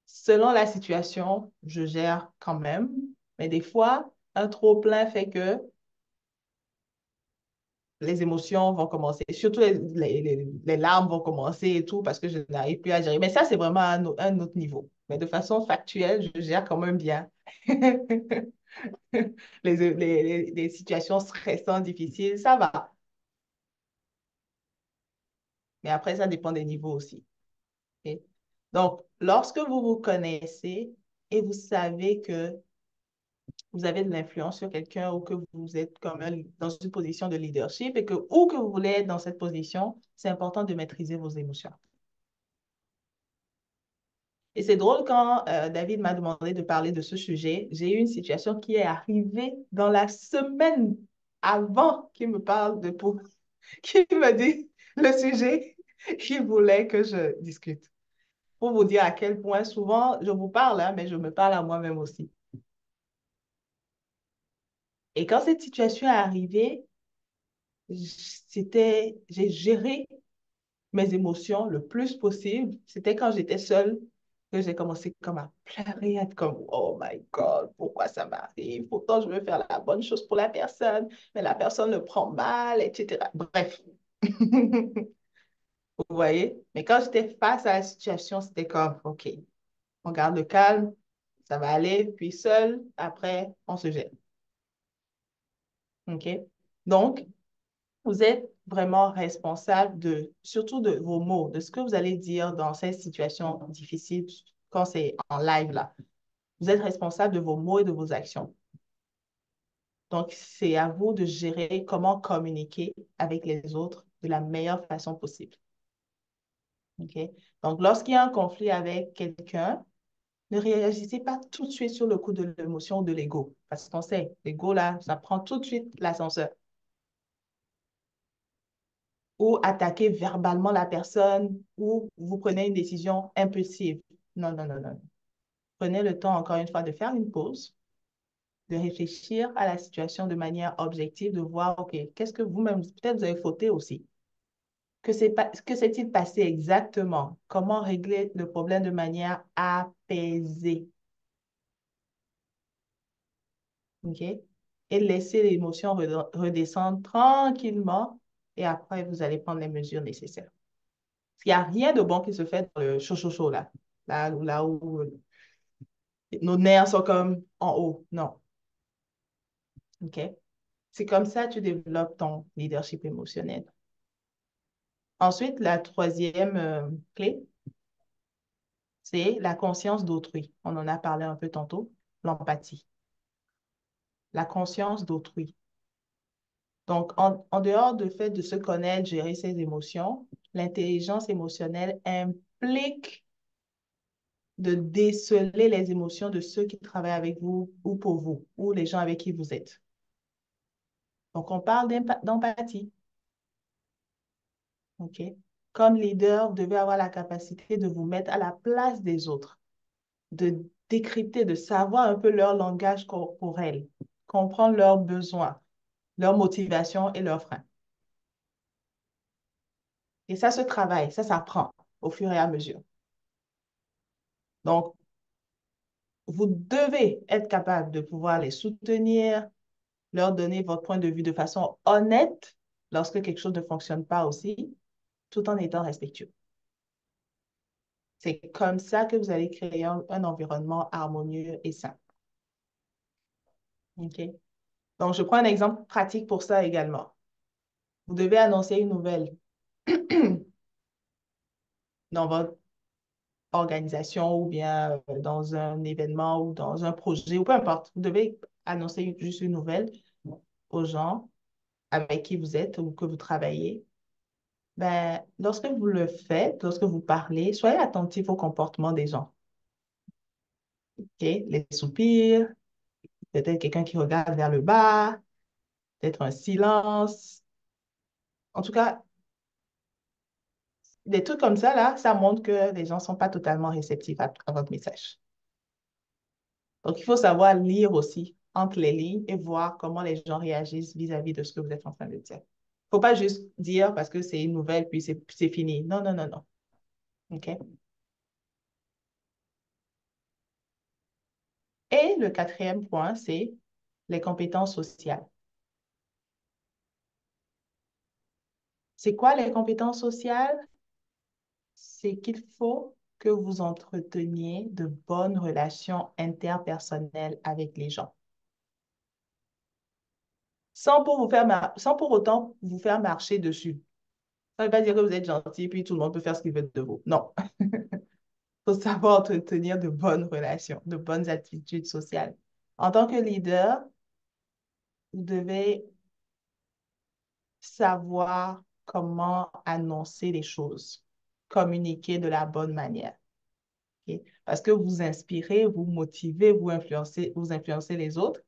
Selon la situation, je gère quand même. Mais des fois, un trop-plein fait que les émotions vont commencer, surtout les larmes vont commencer et tout parce que je n'arrive plus à gérer. Mais ça, c'est vraiment un autre niveau. Mais de façon factuelle, je gère quand même bien les situations stressantes, difficiles, ça va. Mais après, ça dépend des niveaux aussi. Ok? Donc, lorsque vous vous connaissez et vous savez que vous avez de l'influence sur quelqu'un ou que vous êtes comme dans une position de leadership et que où que vous voulez être dans cette position, c'est important de maîtriser vos émotions. Et c'est drôle quand David m'a demandé de parler de ce sujet, j'ai eu une situation qui est arrivée dans la semaine avant qu'il me parle qu'il me dit le sujet qu'il voulait que je discute. Pour vous dire à quel point souvent je vous parle, hein, mais je me parle à moi-même aussi. Et quand cette situation est arrivée, j'ai géré mes émotions le plus possible. C'était quand j'étais seule que j'ai commencé comme à pleurer, à être comme, oh my God, pourquoi ça m'arrive? Pourtant, je veux faire la bonne chose pour la personne, mais la personne le prend mal, etc. Bref, vous voyez? Mais quand j'étais face à la situation, c'était comme, OK, on garde le calme, ça va aller, puis seul, après, on se gère. OK? Donc, vous êtes vraiment responsable surtout de vos mots, de ce que vous allez dire dans ces situations difficiles quand c'est en live là. Vous êtes responsable de vos mots et de vos actions. Donc, c'est à vous de gérer comment communiquer avec les autres de la meilleure façon possible. OK? Donc, lorsqu'il y a un conflit avec quelqu'un, ne réagissez pas tout de suite sur le coup de l'émotion ou de l'ego. Parce qu'on sait, l'ego là, ça prend tout de suite l'ascenseur. Ou attaquer verbalement la personne, ou vous prenez une décision impulsive. Non, non, non, non. Prenez le temps, encore une fois, de faire une pause, de réfléchir à la situation de manière objective, de voir, OK, qu'est-ce que vous-même, peut-être vous avez fauté aussi. Que s'est-il passé exactement? Comment régler le problème de manière apaisée? OK? Et laisser l'émotion redescendre tranquillement et après, vous allez prendre les mesures nécessaires. Il n'y a rien de bon qui se fait dans le chaud, chaud, chaud, là. Là où nos nerfs sont comme en haut. Non. OK? C'est comme ça que tu développes ton leadership émotionnel. Ensuite, la troisième clé, c'est la conscience d'autrui. On en a parlé un peu tantôt, l'empathie. La conscience d'autrui. Donc, en dehors du fait de se connaître, gérer ses émotions, l'intelligence émotionnelle implique de déceler les émotions de ceux qui travaillent avec vous ou pour vous, ou les gens avec qui vous êtes. Donc, on parle d'empathie. OK? Comme leader, vous devez avoir la capacité de vous mettre à la place des autres, de décrypter, de savoir un peu leur langage corporel, comprendre leurs besoins. leur motivation et leurs freins. Et ça se travaille, ça s'apprend au fur et à mesure. Donc, vous devez être capable de pouvoir les soutenir, leur donner votre point de vue de façon honnête lorsque quelque chose ne fonctionne pas aussi, tout en étant respectueux. C'est comme ça que vous allez créer un environnement harmonieux et sain. OK? Donc, je prends un exemple pratique pour ça également. Vous devez annoncer une nouvelle dans votre organisation ou bien dans un événement ou dans un projet ou peu importe. Vous devez annoncer juste une nouvelle aux gens avec qui vous êtes ou que vous travaillez. Ben, lorsque vous le faites, lorsque vous parlez, soyez attentif au comportement des gens. OK? Les soupirs, peut-être quelqu'un qui regarde vers le bas, peut-être un silence. En tout cas, des trucs comme ça, là, ça montre que les gens ne sont pas totalement réceptifs à votre message. Donc, il faut savoir lire aussi entre les lignes et voir comment les gens réagissent vis-à-vis de ce que vous êtes en train de dire. Il ne faut pas juste dire parce que c'est une nouvelle, puis c'est fini. Non, non, non, non. OK? Et le quatrième point, c'est les compétences sociales. C'est quoi les compétences sociales? C'est qu'il faut que vous entreteniez de bonnes relations interpersonnelles avec les gens. Sans pour autant vous faire marcher dessus. Ça ne veut pas dire que vous êtes gentil, puis tout le monde peut faire ce qu'il veut de vous. Non. Il faut savoir entretenir de bonnes relations, de bonnes attitudes sociales. En tant que leader, vous devez savoir comment annoncer les choses, communiquer de la bonne manière. Ok? Parce que vous inspirez, vous motivez, vous influencez les autres,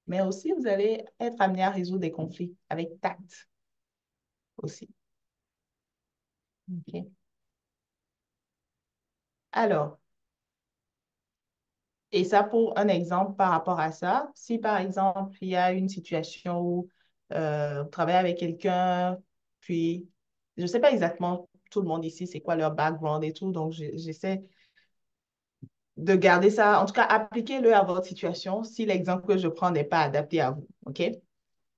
mais aussi vous allez être amené à résoudre des conflits avec tact aussi. Ok? Alors, et ça, pour un exemple par rapport à ça, si par exemple, il y a une situation où vous travaillez avec quelqu'un, puis je ne sais pas exactement tout le monde ici, c'est quoi leur background et tout, donc j'essaie de garder ça, en tout cas, appliquez-le à votre situation si l'exemple que je prends n'est pas adapté à vous, OK?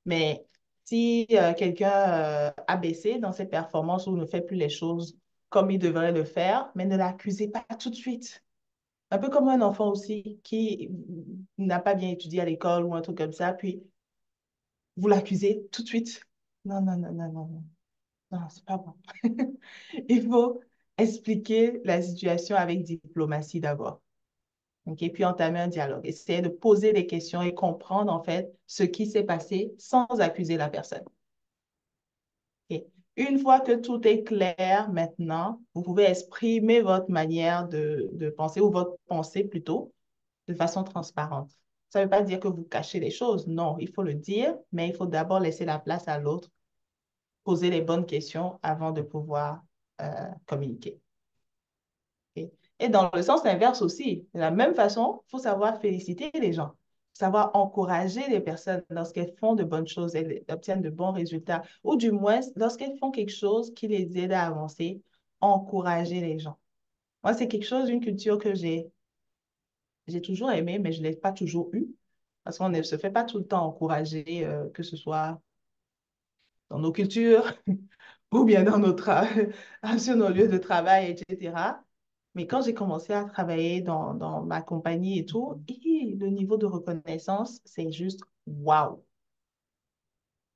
Mais si quelqu'un a baissé dans ses performances ou ne fait plus les choses comme il devrait le faire, mais ne l'accusez pas tout de suite. Un peu comme un enfant aussi qui n'a pas bien étudié à l'école ou un truc comme ça, puis vous l'accusez tout de suite. Non, non, non, non, non, non, non, c'est pas bon. Il faut expliquer la situation avec diplomatie d'abord. OK? Puis entamer un dialogue. Essayer de poser des questions et comprendre en fait ce qui s'est passé sans accuser la personne. OK? Une fois que tout est clair maintenant, vous pouvez exprimer votre manière de penser ou votre pensée plutôt de façon transparente. Ça ne veut pas dire que vous cachez les choses. Non, il faut le dire, mais il faut d'abord laisser la place à l'autre, poser les bonnes questions avant de pouvoir communiquer. Okay? Et dans le sens inverse aussi, de la même façon, il faut savoir féliciter les gens, savoir encourager les personnes lorsqu'elles font de bonnes choses, elles obtiennent de bons résultats, ou du moins lorsqu'elles font quelque chose qui les aide à avancer, encourager les gens. Moi, c'est quelque chose, une culture que j'ai toujours aimé, mais je ne l'ai pas toujours eu. Parce qu'on ne se fait pas tout le temps encourager, que ce soit dans nos cultures ou bien dans sur nos lieux de travail, etc. Mais quand j'ai commencé à travailler dans ma compagnie et tout, et le niveau de reconnaissance, c'est juste waouh.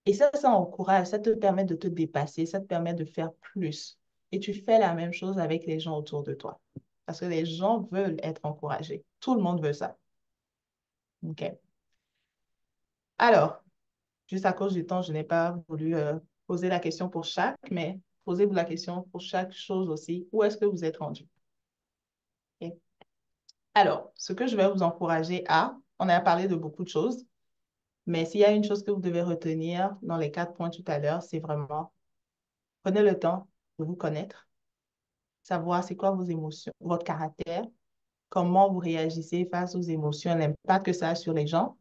Et ça encourage, ça te permet de te dépasser, ça te permet de faire plus. Et tu fais la même chose avec les gens autour de toi. Parce que les gens veulent être encouragés. Tout le monde veut ça. OK. Alors, juste à cause du temps, je n'ai pas voulu poser la question pour chaque, mais posez-vous la question pour chaque chose aussi. Où est-ce que vous êtes rendu? Ok. Alors, ce que je vais vous encourager à, on a parlé de beaucoup de choses, mais s'il y a une chose que vous devez retenir dans les 4 points tout à l'heure, c'est vraiment prenez le temps de vous connaître, savoir c'est quoi vos émotions, votre caractère, comment vous réagissez face aux émotions, l'impact que ça a sur les gens,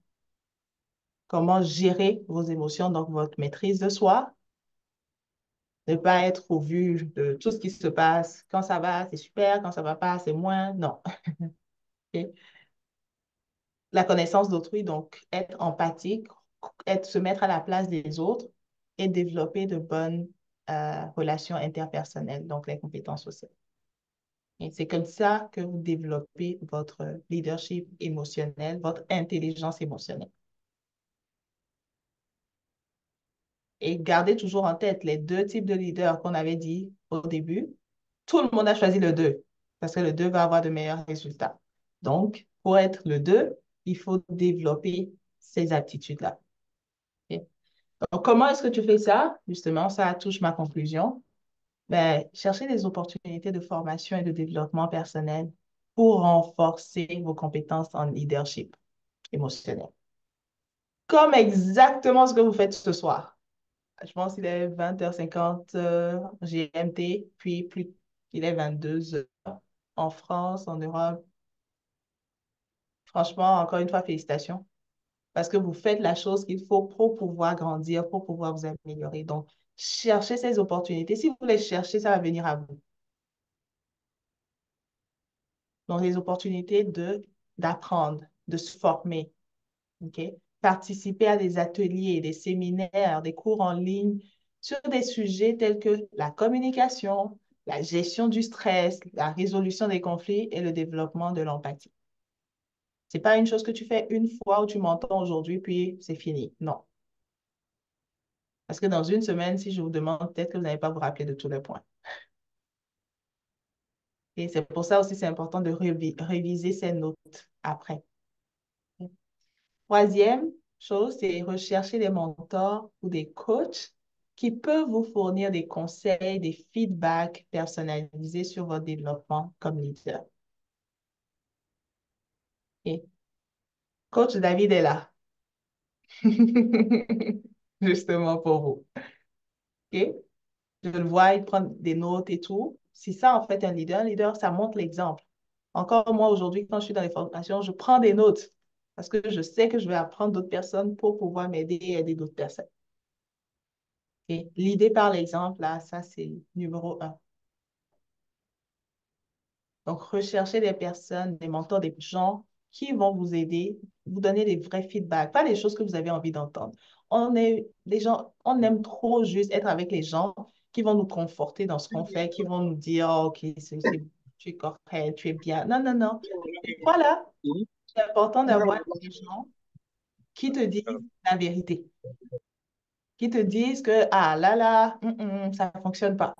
comment gérer vos émotions, donc votre maîtrise de soi, ne pas être au vu de tout ce qui se passe. Quand ça va, c'est super, quand ça va pas, c'est moins. Non. Ok. La connaissance d'autrui, donc être empathique, se mettre à la place des autres et développer de bonnes relations interpersonnelles, donc les compétences sociales. Et c'est comme ça que vous développez votre leadership émotionnel, votre intelligence émotionnelle. Et gardez toujours en tête les deux types de leaders qu'on avait dit au début. Tout le monde a choisi le 2 parce que le 2 va avoir de meilleurs résultats. Donc, pour être le 2, il faut développer ces aptitudes-là. Ok? Donc, comment est-ce que tu fais ça? Justement, ça touche ma conclusion. Ben, chercher des opportunités de formation et de développement personnel pour renforcer vos compétences en leadership émotionnel. Comme exactement ce que vous faites ce soir. Je pense qu'il est 20h50 GMT, puis il est 22h en France, en Europe. Franchement, encore une fois, félicitations. Parce que vous faites la chose qu'il faut pour pouvoir grandir, pour pouvoir vous améliorer. Donc, cherchez ces opportunités. Si vous les cherchez, ça va venir à vous. Donc, les opportunités d'apprendre, de se former, OK? Participer à des ateliers, des séminaires, des cours en ligne sur des sujets tels que la communication, la gestion du stress, la résolution des conflits et le développement de l'empathie. C'est pas une chose que tu fais une fois où tu m'entends aujourd'hui, puis c'est fini. Non. Parce que dans une semaine, si je vous demande, peut-être que vous n'allez pas vous rappeler de tous les points. Et c'est pour ça aussi, c'est important de réviser ces notes après. Troisième chose, c'est rechercher des mentors ou des coachs qui peuvent vous fournir des conseils, des feedbacks personnalisés sur votre développement comme leader. Et Coach David est là, justement pour vous. OK? Je le vois, il prend des notes et tout. C'est ça, en fait, un leader, ça montre l'exemple. Encore moi, aujourd'hui, quand je suis dans les formations, je prends des notes parce que je sais que je vais apprendre d'autres personnes pour pouvoir m'aider et aider d'autres personnes. Et l'idée par l'exemple, là, ça, c'est numéro un. Donc, recherchez des personnes, des mentors, des gens qui vont vous aider, vous donner des vrais feedbacks, pas des choses que vous avez envie d'entendre. Les gens, on aime trop juste être avec les gens qui vont nous conforter dans ce qu'on fait, qui vont nous dire, oh, OK, tu es correct, tu es bien. Non, non, non. Voilà, c'est important d'avoir des gens qui te disent la vérité, qui te disent que, ah là là, ça ne fonctionne pas.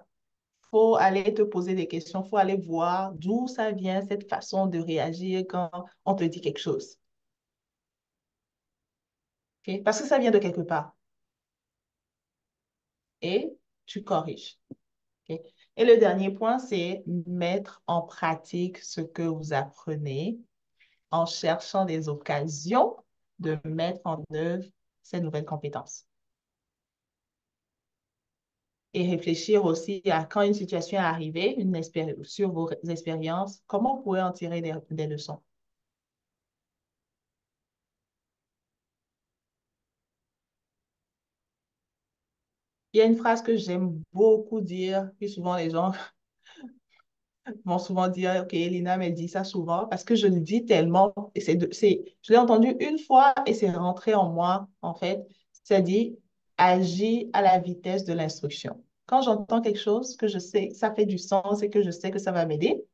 Faut aller te poser des questions, faut aller voir d'où ça vient, cette façon de réagir quand on te dit quelque chose. Ok? Parce que ça vient de quelque part. Et tu corriges. Ok? Et le dernier point, c'est mettre en pratique ce que vous apprenez en cherchant des occasions de mettre en œuvre ces nouvelles compétences. Et réfléchir aussi à quand une situation est arrivée, sur vos expériences, comment vous pouvez en tirer des leçons. Il y a une phrase que j'aime beaucoup dire, puis souvent les gens vont souvent dire, OK, Lina me dit ça souvent, parce que je le dis tellement, et je l'ai entendu une fois et c'est rentré en moi, en fait. Ça dit, agis à la vitesse de l'instruction. Quand j'entends quelque chose que je sais, ça fait du sens et que je sais que ça va m'aider,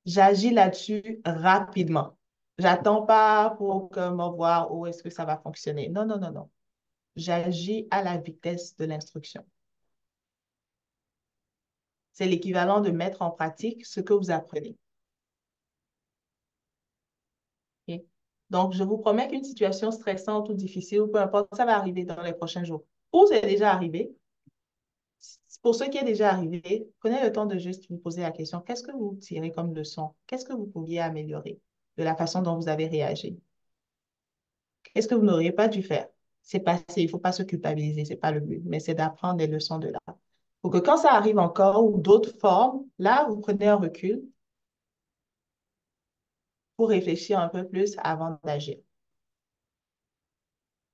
j'agis là-dessus rapidement. J'attends pas pour me voir où est-ce que ça va fonctionner. Non, non, non, non. J'agis à la vitesse de l'instruction. C'est l'équivalent de mettre en pratique ce que vous apprenez. Ok? Donc, je vous promets qu'une situation stressante ou difficile, ou peu importe, ça va arriver dans les prochains jours. Ou c'est déjà arrivé. Pour ce qui est déjà arrivé, prenez le temps de juste vous poser la question, qu'est-ce que vous tirez comme leçon? Qu'est-ce que vous pourriez améliorer de la façon dont vous avez réagi? Qu'est-ce que vous n'auriez pas dû faire? C'est passé, il ne faut pas se culpabiliser, ce n'est pas le but, mais c'est d'apprendre des leçons de là. Pour que quand ça arrive encore ou d'autres formes, là, vous prenez un recul pour réfléchir un peu plus avant d'agir.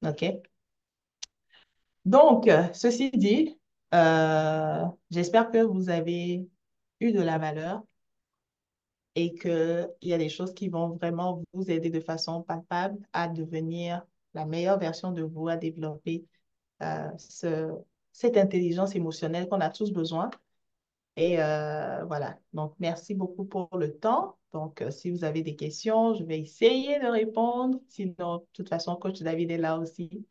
OK? Donc, ceci dit, j'espère que vous avez eu de la valeur et qu'il y a des choses qui vont vraiment vous aider de façon palpable à devenir la meilleure version de vous, à développer cette intelligence émotionnelle qu'on a tous besoin. Et voilà. Donc, merci beaucoup pour le temps. Donc, si vous avez des questions, je vais essayer de répondre. Sinon, de toute façon, Coach David est là aussi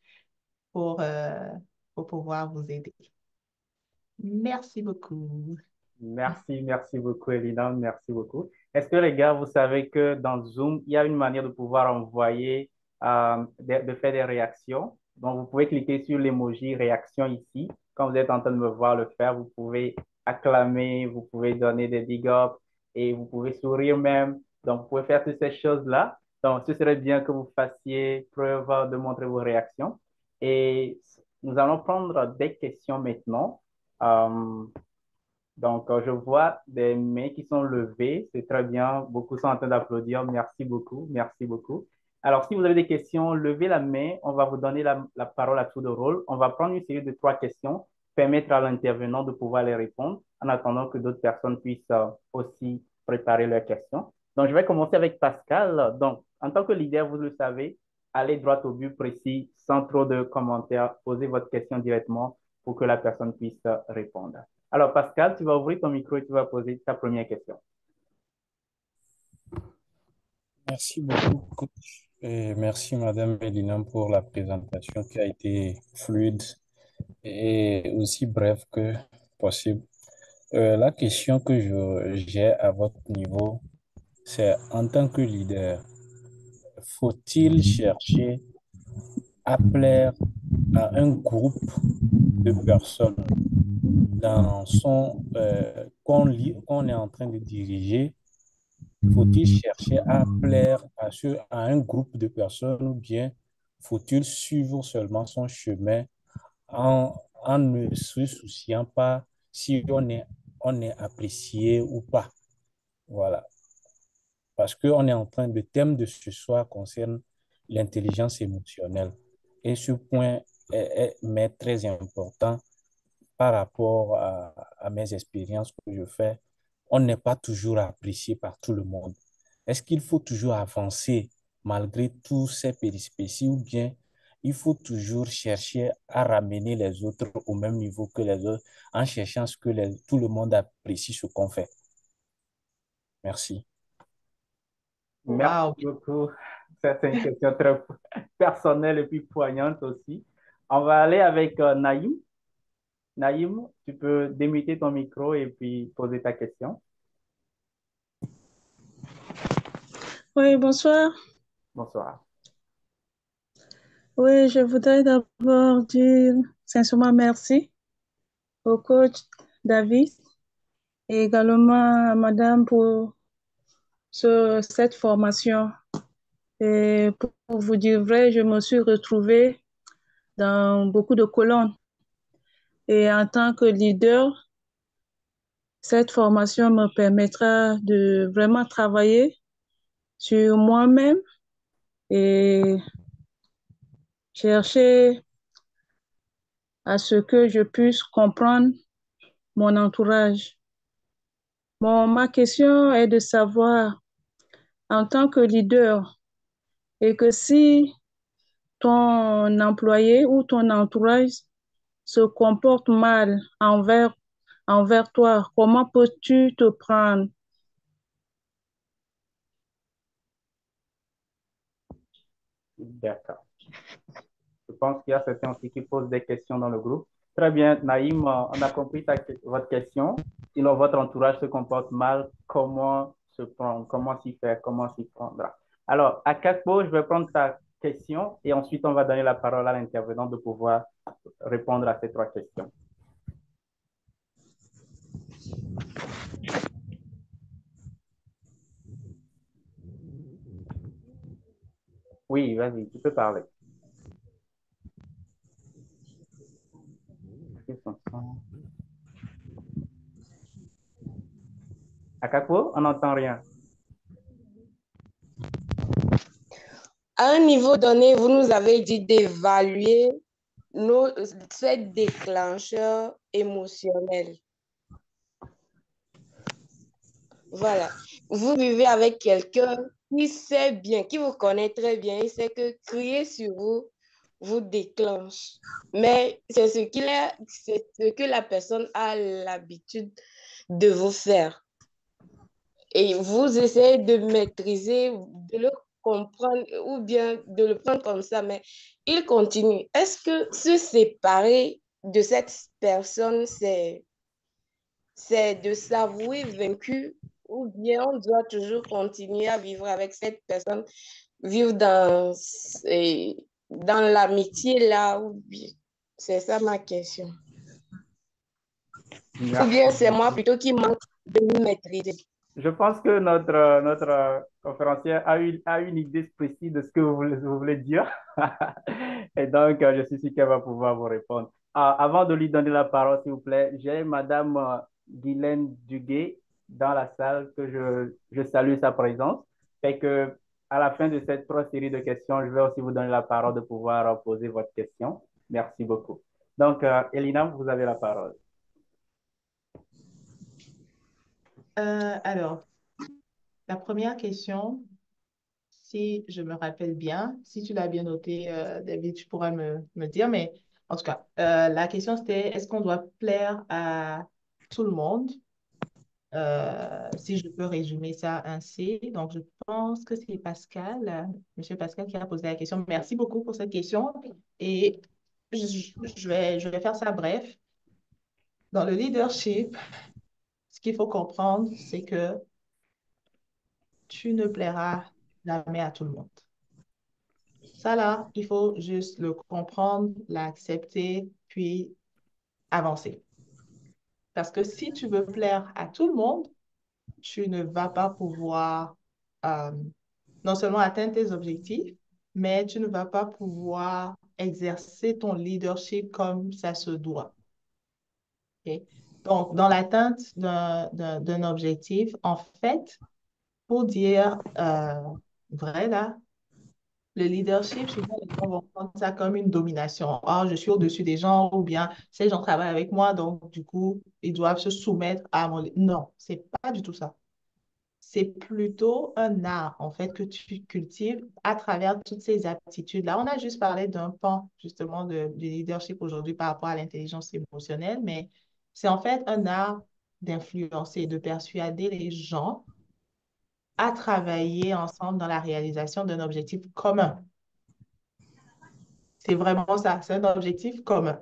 pour, euh, pour pouvoir vous aider. Merci beaucoup. Merci beaucoup, Elina. Merci beaucoup. Est-ce que les gars, vous savez que dans Zoom, il y a une manière de pouvoir envoyer, de faire des réactions. Donc, vous pouvez cliquer sur l'emoji réaction ici. Quand vous êtes en train de me voir le faire, vous pouvez acclamer, vous pouvez donner des big ups et vous pouvez sourire même. Donc, vous pouvez faire toutes ces choses-là. Donc, ce serait bien que vous fassiez preuve de montrer vos réactions. Et nous allons prendre des questions maintenant. Euh, donc, je vois des mains qui sont levées. C'est très bien. Beaucoup sont en train d'applaudir. Merci beaucoup. Merci beaucoup. Alors, si vous avez des questions, levez la main. On va vous donner la parole à tour de rôle. On va prendre une série de trois questions, permettre à l'intervenant de pouvoir les répondre en attendant que d'autres personnes puissent aussi préparer leurs questions. Donc, je vais commencer avec Pascal. Donc, en tant que leader, vous le savez, allez droit au but précis, sans trop de commentaires. Posez votre question directement pour que la personne puisse répondre. Alors, Pascal, tu vas ouvrir ton micro et tu vas poser ta première question. Merci beaucoup, coach. Et merci, Madame Elina, pour la présentation qui a été fluide et aussi brève que possible. La question que j'ai à votre niveau, c'est en tant que leader, faut-il chercher à plaire à un groupe de personnes dans qu'on est en train de diriger? Faut-il chercher à plaire à un groupe de personnes ou bien faut-il suivre seulement son chemin en ne se souciant pas si on est apprécié ou pas? Voilà. Parce qu'on est en train, le thème de ce soir concerne l'intelligence émotionnelle. Et ce point m'est très important par rapport à mes expériences que je fais. On n'est pas toujours apprécié par tout le monde. Est-ce qu'il faut toujours avancer malgré tous ces péripéties ou bien il faut toujours chercher à ramener les autres au même niveau que les autres en cherchant à ce que tout le monde apprécie ce qu'on fait? Merci. Merci Wow. beaucoup. Ça, c'est une question très personnelle et puis poignante aussi. On va aller avec Naïm. Naïm, tu peux démuter ton micro et puis poser ta question. Oui, bonsoir. Bonsoir. Oui, je voudrais d'abord dire sincèrement merci au coach David et également à Madame pour cette formation. Et pour vous dire vrai, je me suis retrouvée dans beaucoup de colonnes. Et en tant que leader, cette formation me permettra de vraiment travailler sur moi-même et chercher à ce que je puisse comprendre mon entourage. Bon, ma question est de savoir, en tant que leader, et que si ton employé ou ton entourage se comporte mal envers toi, comment peux-tu te prendre? D'accord. Je pense qu'il y a certains aussi qui posent des questions dans le groupe. Très bien, Naïm, on a compris votre question. Si votre entourage se comporte mal, comment se prendre, comment s'y faire, comment s'y prendre? Alors, à Akakpo, je vais prendre ta question et ensuite on va donner la parole à l'intervenant de pouvoir répondre à ces trois questions. Oui, vas-y, tu peux parler. Akakpo, on n'entend rien. À un niveau donné, vous nous avez dit d'évaluer nos faits déclencheurs émotionnels. Voilà. Vous vivez avec quelqu'un qui sait bien, qui vous connaît très bien, il sait que crier sur vous vous déclenche. Mais c'est ce que la personne a l'habitude de vous faire. Et vous essayez de maîtriser, de le comprendre ou bien de le prendre comme ça, mais il continue. Est-ce que se séparer de cette personne, c'est de s'avouer vaincu ou bien on doit toujours continuer à vivre avec cette personne, vivre dans l'amitié là, ou bien c'est ça ma question. Ou bien c'est moi plutôt qui manque de me maîtriser. Je pense que notre conférencière a une idée précise de ce que vous voulez dire. Et donc, je suis sûr qu'elle va pouvoir vous répondre. Avant de lui donner la parole, s'il vous plaît, j'ai Madame Guylaine Duguay dans la salle que je salue sa présence. Fait que, à la fin de cette série de questions, je vais aussi vous donner la parole de pouvoir poser votre question. Merci beaucoup. Donc, Elina, vous avez la parole. Alors, la première question, si je me rappelle bien, si tu l'as bien noté, David, tu pourras me dire, mais en tout cas, la question c'était, est-ce qu'on doit plaire à tout le monde? Si je peux résumer ça ainsi. Donc, je pense que c'est Pascal, Monsieur Pascal, qui a posé la question. Merci beaucoup pour cette question. Et je vais faire ça bref. Dans le leadership, ce qu'il faut comprendre, c'est que tu ne plairas jamais à tout le monde. Ça, là, il faut juste le comprendre, l'accepter, puis avancer. Parce que si tu veux plaire à tout le monde, tu ne vas pas pouvoir euh, non seulement atteindre tes objectifs, mais tu ne vas pas pouvoir exercer ton leadership comme ça se doit. OK? Donc, dans l'atteinte d'un objectif, en fait, pour dire vrai, là, le leadership, souvent, les gens vont prendre ça comme une domination. Ah, je suis au-dessus des gens, ou bien ces gens travaillent avec moi, donc du coup, ils doivent se soumettre à mon... Non, c'est pas du tout ça. C'est plutôt un art, en fait, que tu cultives à travers toutes ces aptitudes-là. On a juste parlé d'un pan, justement, du leadership aujourd'hui par rapport à l'intelligence émotionnelle, mais c'est en fait un art d'influencer, de persuader les gens à travailler ensemble dans la réalisation d'un objectif commun. C'est vraiment ça, c'est un objectif commun,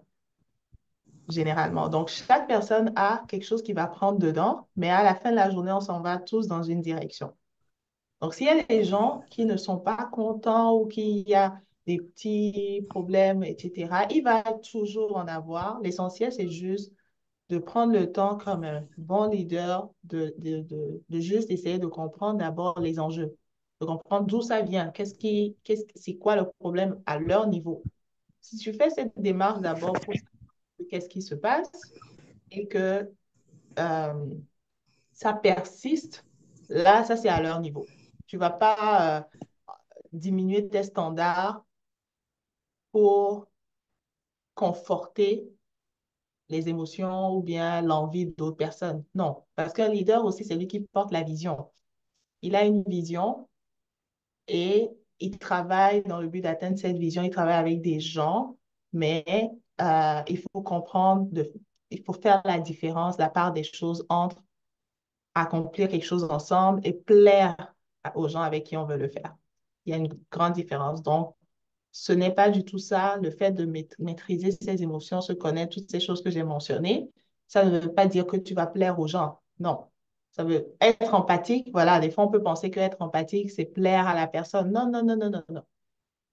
généralement. Donc, chaque personne a quelque chose qui va prendre dedans, mais à la fin de la journée, on s'en va tous dans une direction. Donc, s'il y a des gens qui ne sont pas contents ou qu'il y a des petits problèmes, etc., il va toujours en avoir. L'essentiel, c'est juste de prendre le temps comme un bon leader, de juste essayer de comprendre d'abord les enjeux, de comprendre d'où ça vient, c'est quoi le problème à leur niveau. Si tu fais cette démarche d'abord pour savoir qu'est-ce qui se passe et que euh, ça persiste, là, ça, c'est à leur niveau. Tu ne vas pas diminuer tes standards pour conforter les émotions ou bien l'envie d'autres personnes. Non, parce qu'un leader aussi, c'est lui qui porte la vision. Il a une vision et il travaille dans le but d'atteindre cette vision. Il travaille avec des gens, mais il faut comprendre, il faut faire la différence, la part des choses entre accomplir quelque chose ensemble et plaire aux gens avec qui on veut le faire. Il y a une grande différence. Donc, ce n'est pas du tout ça, le fait de maîtriser ses émotions, se connaître, toutes ces choses que j'ai mentionnées. Ça ne veut pas dire que tu vas plaire aux gens. Non. Ça veut être empathique. Voilà, des fois, on peut penser qu'être empathique, c'est plaire à la personne. Non, non, non, non, non, non.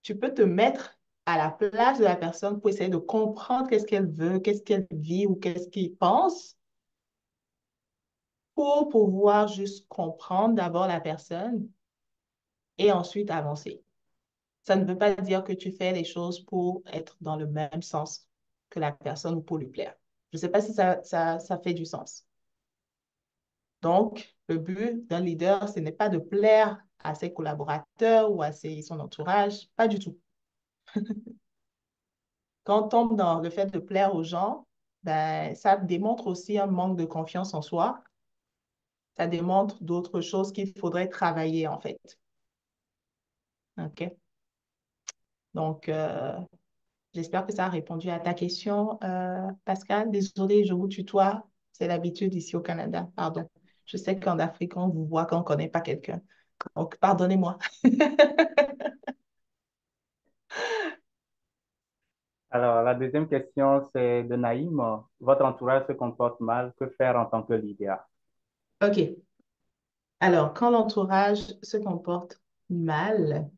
Tu peux te mettre à la place de la personne pour essayer de comprendre qu'est-ce qu'elle veut, qu'est-ce qu'elle vit ou qu'est-ce qu'il pense pour pouvoir juste comprendre d'abord la personne et ensuite avancer. Ça ne veut pas dire que tu fais les choses pour être dans le même sens que la personne ou pour lui plaire. Je ne sais pas si ça fait du sens. Donc, le but d'un leader, ce n'est pas de plaire à ses collaborateurs ou à son entourage. Pas du tout. Quand on tombe dans le fait de plaire aux gens, ben, ça démontre aussi un manque de confiance en soi. Ça démontre d'autres choses qu'il faudrait travailler, en fait. OK? Donc, j'espère que ça a répondu à ta question, Pascal. Désolée, je vous tutoie. C'est l'habitude ici au Canada. Pardon. Je sais qu'en Afrique, on vous voit quand on ne connaît pas quelqu'un. Donc, pardonnez-moi. Alors, la deuxième question, c'est de Naïm. Votre entourage se comporte mal. Que faire en tant que leader? OK. Alors, quand l'entourage se comporte mal,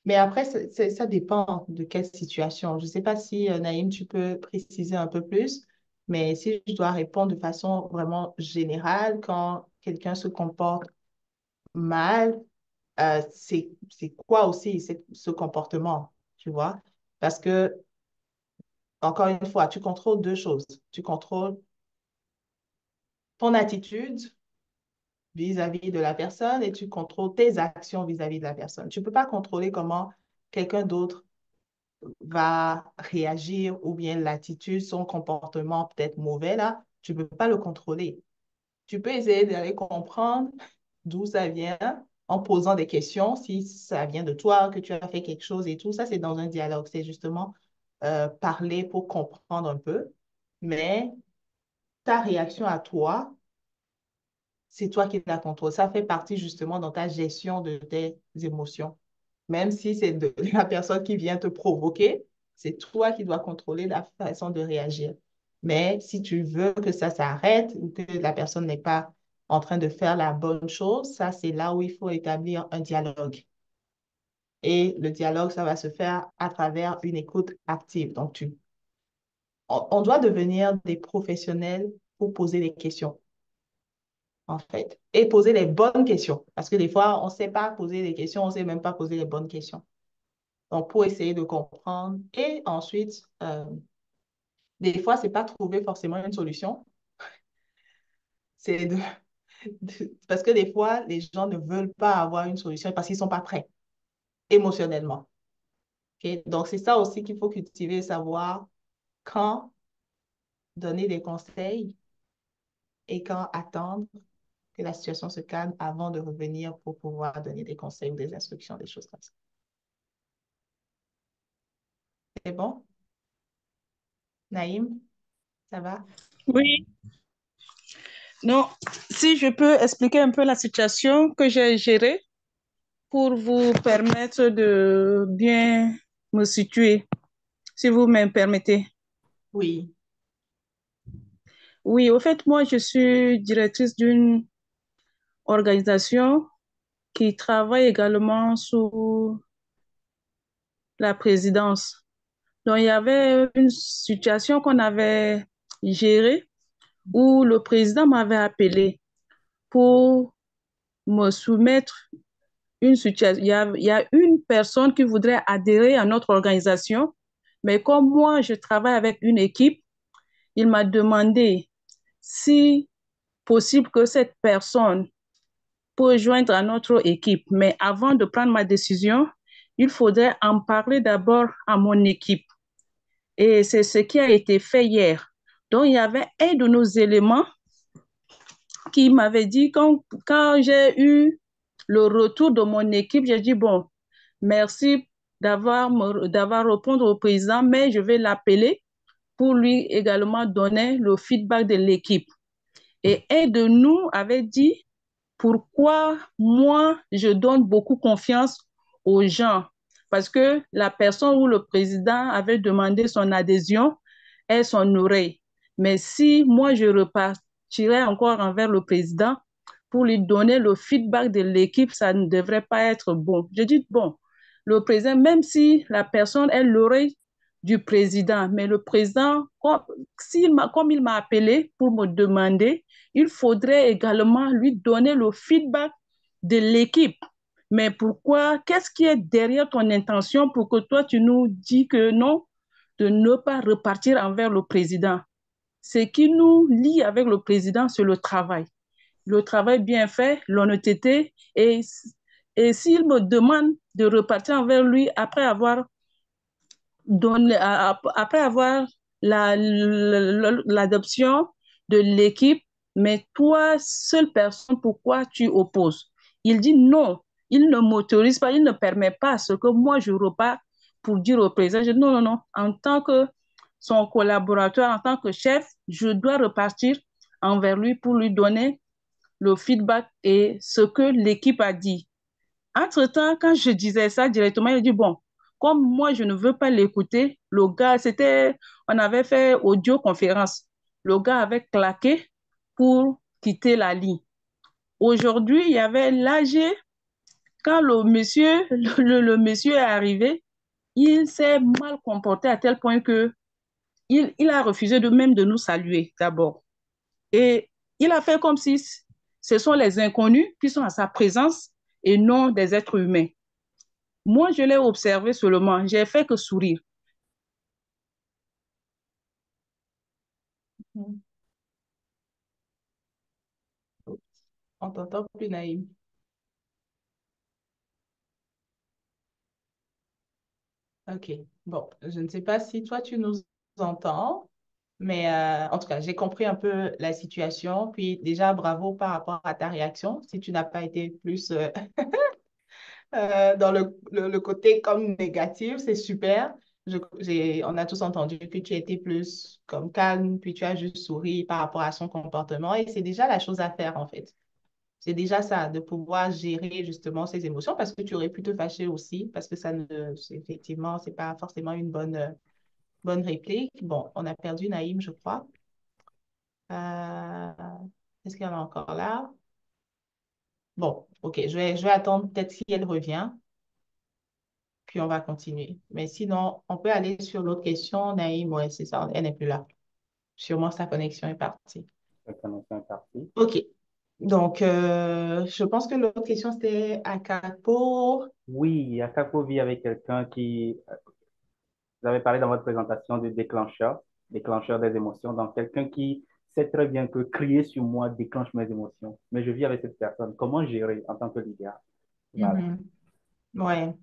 mais après, ça dépend de quelle situation. Je ne sais pas si, Naïm, tu peux préciser un peu plus, mais si je dois répondre de façon vraiment générale, quand quelqu'un se comporte mal, c'est quoi aussi ce comportement, tu vois? Parce que, encore une fois, tu contrôles deux choses. Tu contrôles ton attitude vis-à-vis de la personne et tu contrôles tes actions vis-à-vis de la personne. Tu ne peux pas contrôler comment quelqu'un d'autre va réagir ou bien l'attitude, son comportement peut-être mauvais là. Tu ne peux pas le contrôler. Tu peux essayer d'aller comprendre d'où ça vient en posant des questions, si ça vient de toi, que tu as fait quelque chose et tout. Ça, c'est dans un dialogue. C'est justement parler pour comprendre un peu. Mais ta réaction à toi, c'est toi qui la contrôle. Ça fait partie justement dans ta gestion de tes émotions. Même si c'est de la personne qui vient te provoquer, c'est toi qui dois contrôler la façon de réagir. Mais si tu veux que ça s'arrête ou que la personne n'est pas en train de faire la bonne chose, ça, c'est là où il faut établir un dialogue. Et le dialogue, ça va se faire à travers une écoute active. Donc, on doit devenir des professionnels pour poser des questions, en fait, et poser les bonnes questions. Parce que des fois, on ne sait pas poser des questions, on ne sait même pas poser les bonnes questions. Donc, pour essayer de comprendre. Et ensuite, des fois, c'est pas trouver forcément une solution. C'est parce que des fois, les gens ne veulent pas avoir une solution parce qu'ils sont pas prêts émotionnellement. OK? Donc, c'est ça aussi qu'il faut cultiver, savoir quand donner des conseils et quand attendre que la situation se calme avant de revenir pour pouvoir donner des conseils ou des instructions, des choses comme ça. C'est bon? Naïm, ça va? Oui, non, si je peux expliquer un peu la situation que j'ai gérée pour vous permettre de bien me situer, si vous me permettez. Oui. Oui, au fait, moi, je suis directrice d'une organisation qui travaille également sous la présidence. Donc, il y avait une situation qu'on avait gérée où le président m'avait appelé pour me soumettre une situation. Il y a une personne qui voudrait adhérer à notre organisation, mais comme moi, je travaille avec une équipe, il m'a demandé si possible que cette personne peut joindre à notre équipe. Mais avant de prendre ma décision, il faudrait en parler d'abord à mon équipe. Et c'est ce qui a été fait hier. Donc, il y avait un de nos éléments qui m'avait dit, quand j'ai eu le retour de mon équipe, j'ai dit, bon, merci d'avoir répondu au président, mais je vais l'appeler pour lui également donner le feedback de l'équipe. Et un de nous avait dit, pourquoi moi, je donne beaucoup confiance aux gens? Parce que la personne où le président avait demandé son adhésion est son oreille. Mais si moi, je repartirais encore envers le président pour lui donner le feedback de l'équipe, ça ne devrait pas être bon. Je dis, bon, le président, même si la personne est l'oreille du président, mais le président, comme il m'a appelé pour me demander, il faudrait également lui donner le feedback de l'équipe. Mais pourquoi? Qu'est-ce qui est derrière ton intention pour que toi, tu nous dis que non, de ne pas repartir envers le président? Ce qui nous lie avec le président, c'est le travail. Le travail bien fait, l'honnêteté et Et s'il me demande de repartir envers lui après avoir après avoir l'adoption de l'équipe, mais toi, seule personne, pourquoi tu opposes? Il dit non, il ne m'autorise pas, il ne permet pas ce que moi je repars pour dire au président. Je dis non, non, non, en tant que son collaborateur, en tant que chef, je dois repartir envers lui pour lui donner le feedback et ce que l'équipe a dit. Entre-temps, quand je disais ça directement, il dit, bon, comme moi, je ne veux pas l'écouter, le gars, on avait fait audioconférence. Le gars avait claqué pour quitter la ligne. Aujourd'hui, il y avait l'AG. Quand le monsieur est arrivé, il s'est mal comporté à tel point que il a refusé de même de nous saluer d'abord. Et il a fait comme si ce sont les inconnus qui sont à sa présence et non des êtres humains. Moi, je l'ai observé seulement. J'ai fait que sourire. On t'entend plus, Naïm. OK. Bon, je ne sais pas si toi, tu nous entends, mais en tout cas, j'ai compris un peu la situation. Puis déjà, bravo par rapport à ta réaction. Si tu n'as pas été plus dans le côté comme négatif, c'est super. On a tous entendu que tu étais plus comme calme, puis tu as juste souri par rapport à son comportement. Et c'est déjà la chose à faire, en fait. C'est déjà ça, de pouvoir gérer justement ses émotions, parce que tu aurais pu te fâcher aussi, parce que effectivement, c'est pas forcément une bonne réplique. Bon, on a perdu Naïm, je crois. Euh, Est-ce qu'il y en a encore là? Bon, OK, je vais attendre peut-être si elle revient, puis on va continuer. Mais sinon, on peut aller sur l'autre question. Naïm, ouais, c'est ça, elle n'est plus là. Sûrement, sa connexion est partie. La connexion est partie. OK. Donc, je pense que l'autre question, c'était à Akapo. Oui, à Kako vit avec quelqu'un qui, vous avez parlé dans votre présentation du déclencheur des émotions, donc quelqu'un qui sait très bien que crier sur moi déclenche mes émotions, mais je vis avec cette personne. Comment gérer en tant que leader? Voilà. Mhm. Ouais.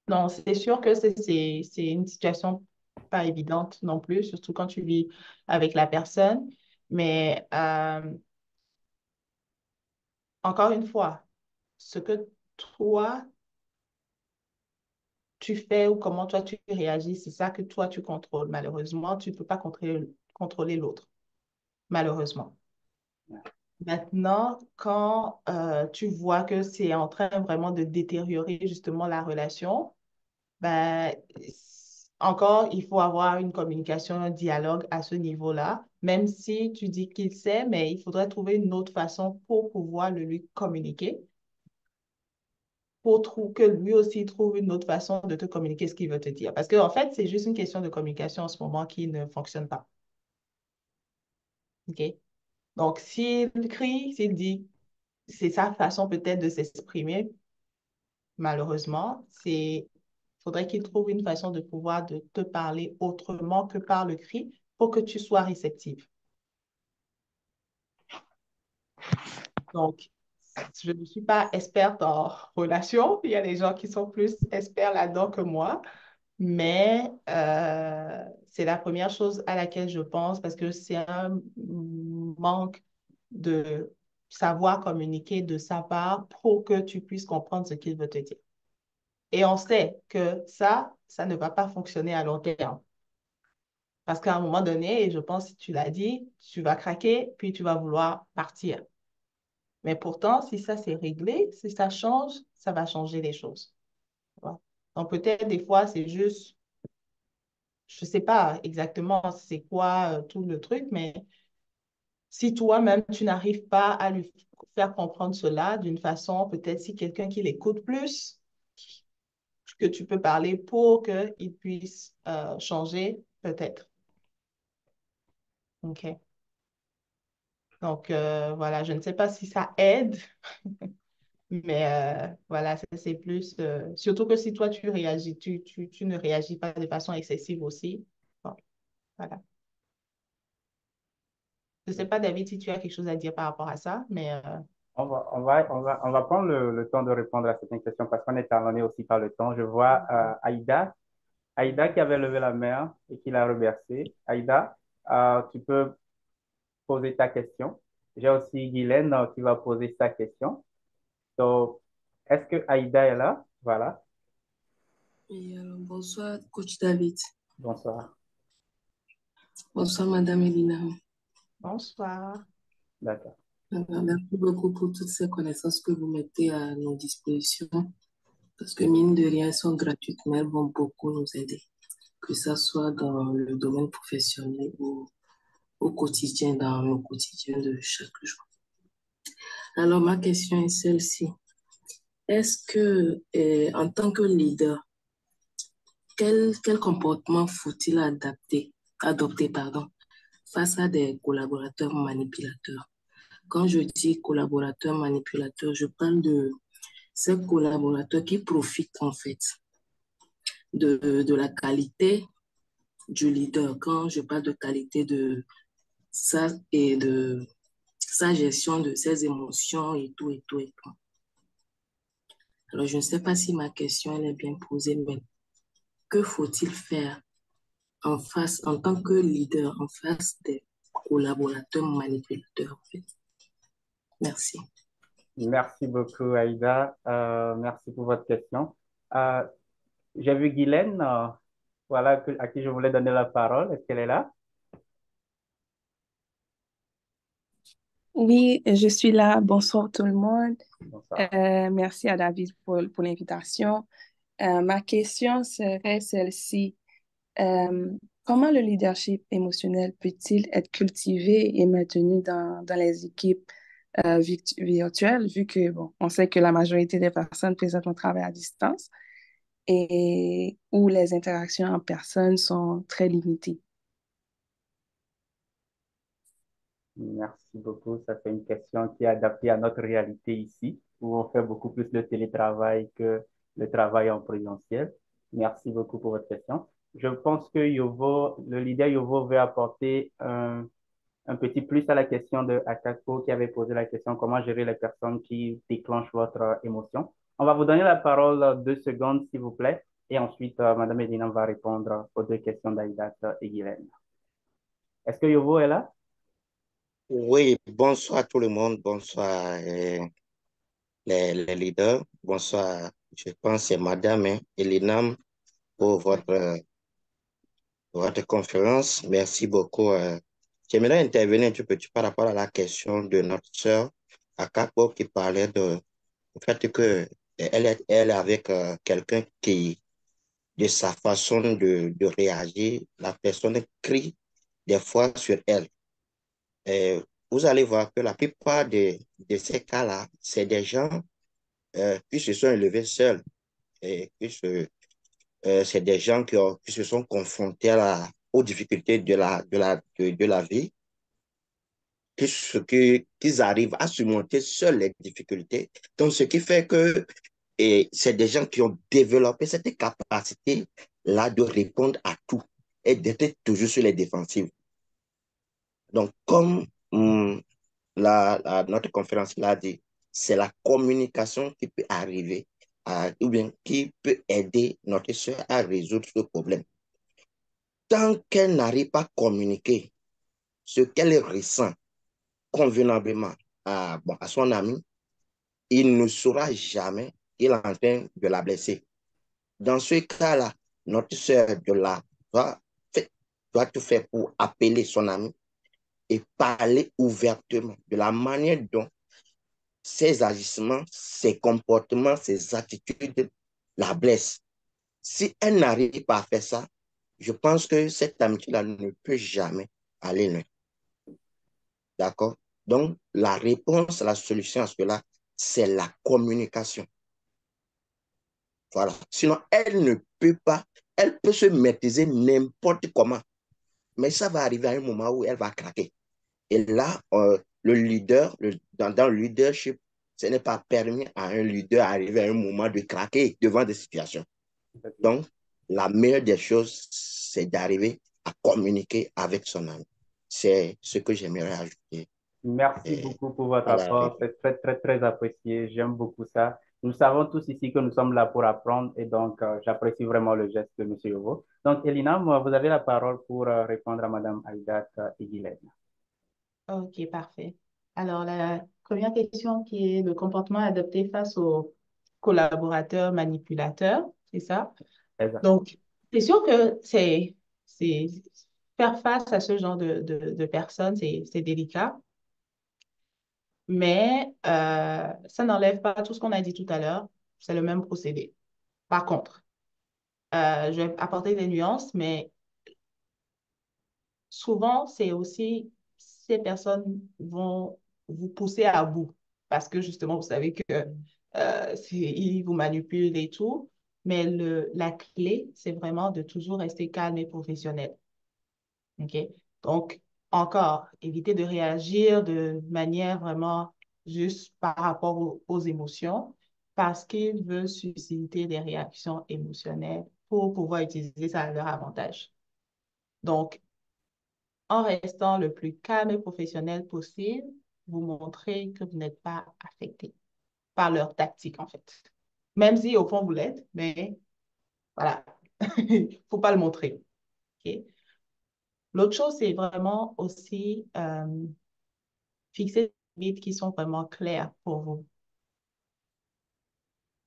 Non, c'est sûr que c'est une situation pas évidente non plus, surtout quand tu vis avec la personne. Mais encore une fois, ce que toi, tu fais ou comment toi, tu réagis, c'est ça que toi, tu contrôles. Malheureusement, tu ne peux pas contrôler l'autre, malheureusement. Maintenant, quand tu vois que c'est en train vraiment de détériorer justement la relation, ben, encore, il faut avoir une communication, un dialogue à ce niveau-là, même si tu dis qu'il sait, mais il faudrait trouver une autre façon pour pouvoir le lui communiquer, que lui aussi trouve une autre façon de te communiquer ce qu'il veut te dire. Parce qu'en fait, c'est juste une question de communication en ce moment qui ne fonctionne pas. OK? Donc, s'il crie, s'il dit, c'est sa façon peut-être de s'exprimer, malheureusement, faudrait qu'il trouve une façon de pouvoir de te parler autrement que par le cri pour que tu sois réceptive. Donc, je ne suis pas experte en relations. Il y a des gens qui sont plus experts là-dedans que moi. Mais c'est la première chose à laquelle je pense parce que c'est un manque de savoir communiquer de sa part pour que tu puisses comprendre ce qu'il veut te dire. Et on sait que ça ne va pas fonctionner à long terme. Parce qu'à un moment donné, et je pense que tu l'as dit, tu vas craquer, puis tu vas vouloir partir. Mais pourtant, si ça s'est réglé, si ça change, ça va changer les choses. Tu vois. Donc peut-être des fois, c'est juste, je ne sais pas exactement c'est quoi tout le truc, mais si toi-même, tu n'arrives pas à lui faire comprendre cela d'une façon, peut-être si quelqu'un qui l'écoute plus, que tu peux parler pour qu'il puisse changer, peut-être. OK. Donc, voilà, je ne sais pas si ça aide, mais voilà, c'est plus... surtout que si toi, tu réagis, tu ne réagis pas de façon excessive aussi. Bon, voilà. Je ne sais pas, David, si tu as quelque chose à dire par rapport à ça, mais... On va prendre le temps de répondre à certaines questions parce qu'on est talonné aussi par le temps. Je vois Aïda. Aïda qui avait levé la main et qui l'a reversée. Aïda, tu peux poser ta question. J'ai aussi Guylaine qui va poser sa question. Donc, est-ce que Aïda est là? Voilà. Et, bonsoir, coach David. Bonsoir. Bonsoir, Madame Elina. Bonsoir. D'accord. Merci beaucoup pour toutes ces connaissances que vous mettez à nos dispositions, parce que mine de rien, elles sont gratuites, mais elles vont beaucoup nous aider, que ce soit dans le domaine professionnel ou au quotidien, dans nos quotidiens de chaque jour. Alors, ma question est celle-ci. Est-ce que, en tant que leader, quel comportement faut-il adopter, face à des collaborateurs manipulateurs? Quand je dis collaborateurs manipulateurs, je parle de ces collaborateurs qui profitent en fait de la qualité du leader. Quand je parle de qualité de ça et de sa gestion de ses émotions et tout, et tout, et tout. Alors, je ne sais pas si ma question elle est bien posée, mais que faut-il faire en tant que leader, en face des collaborateurs manipulateurs, en fait? Merci. Merci beaucoup, Aïda. Merci pour votre question. Euh, j'ai vu Guylaine, voilà, à qui je voulais donner la parole. Est-ce qu'elle est là? Oui, je suis là. Bonsoir tout le monde. Bonsoir. Merci à David pour l'invitation. Ma question serait celle-ci. Euh, Comment le leadership émotionnel peut-il être cultivé et maintenu dans les équipes virtuelles, vu que, bon, on sait que la majorité des personnes présentement travaillent à distance et où les interactions en personne sont très limitées? Merci beaucoup. Ça, c'est une question qui est adaptée à notre réalité ici, où on fait beaucoup plus de télétravail que le travail en présentiel. Merci beaucoup pour votre question. Je pense que le leader Yovo veut apporter un petit plus à la question de Akako qui avait posé la question comment gérer les personnes qui déclenchent votre émotion. On va vous donner la parole 2 secondes, s'il vous plaît, et ensuite, Madame Edina va répondre aux deux questions d'Aïda et Guylaine. Est-ce que Yovo est là? Oui, bonsoir tout le monde, bonsoir les leaders, bonsoir, je pense que c'est Madame Elinam pour votre conférence. Merci beaucoup. J'aimerais intervenir un petit peu par rapport à la question de notre sœur Akako qui parlait du fait que elle est avec quelqu'un qui, de sa façon de réagir, la personne crie des fois sur elle. Et vous allez voir que la plupart de ces cas-là, c'est des gens qui se sont élevés seuls et c'est des gens qui se sont confrontés aux difficultés de la vie, qu'ils arrivent à surmonter seuls les difficultés. Donc, ce qui fait que c'est des gens qui ont développé cette capacité-là de répondre à tout et d'être toujours sur les défensives. Donc, comme notre conférence l'a dit, c'est la communication qui peut arriver ou bien qui peut aider notre soeur à résoudre ce problème. Tant qu'elle n'arrive pas à communiquer ce qu'elle ressent convenablement à son ami, il ne saura jamais qu'il est en train de la blesser. Dans ce cas-là, notre soeur doit tout faire pour appeler son ami et parler ouvertement de la manière dont ses agissements, ses comportements, ses attitudes la blessent. Si elle n'arrive pas à faire ça, je pense que cette amitié-là ne peut jamais aller loin. D'accord? Donc, la réponse, la solution à cela, c'est la communication. Voilà. Sinon, elle ne peut pas, elle peut se maîtriser n'importe comment. Mais ça va arriver à un moment où elle va craquer. Et là, le leader, dans le leadership, ce n'est pas permis à un leader d'arriver à un moment de craquer devant des situations. Donc, la meilleure des choses, c'est d'arriver à communiquer avec son ami. C'est ce que j'aimerais ajouter. Merci Et beaucoup pour votre voilà. apport. C'est très, très, très apprécié. J'aime beaucoup ça. Nous savons tous ici que nous sommes là pour apprendre et donc j'apprécie vraiment le geste de M. Yovo. Donc, Elina, vous avez la parole pour répondre à Mme Aïdat et Guylaine. Ok, parfait. Alors, la première question qui est le comportement adopté face aux collaborateurs manipulateurs, c'est ça? Exact. Donc, c'est sûr que c'est faire face à ce genre de personnes, c'est délicat, mais ça n'enlève pas tout ce qu'on a dit tout à l'heure. C'est le même procédé. Par contre, je vais apporter des nuances, mais souvent, c'est aussi ces personnes vont vous pousser à bout parce que justement, vous savez que ils vous manipulent et tout. Mais la clé, c'est vraiment de toujours rester calme et professionnel. OK? Donc, encore, éviter de réagir de manière vraiment juste par rapport aux émotions parce qu'ils veulent susciter des réactions émotionnelles pour pouvoir utiliser ça à leur avantage. Donc, en restant le plus calme et professionnel possible, vous montrez que vous n'êtes pas affecté par leur tactique, en fait. Même si, au fond, vous l'êtes, mais voilà, il ne faut pas le montrer. OK? L'autre chose, c'est vraiment aussi fixer des limites qui sont vraiment claires pour vous.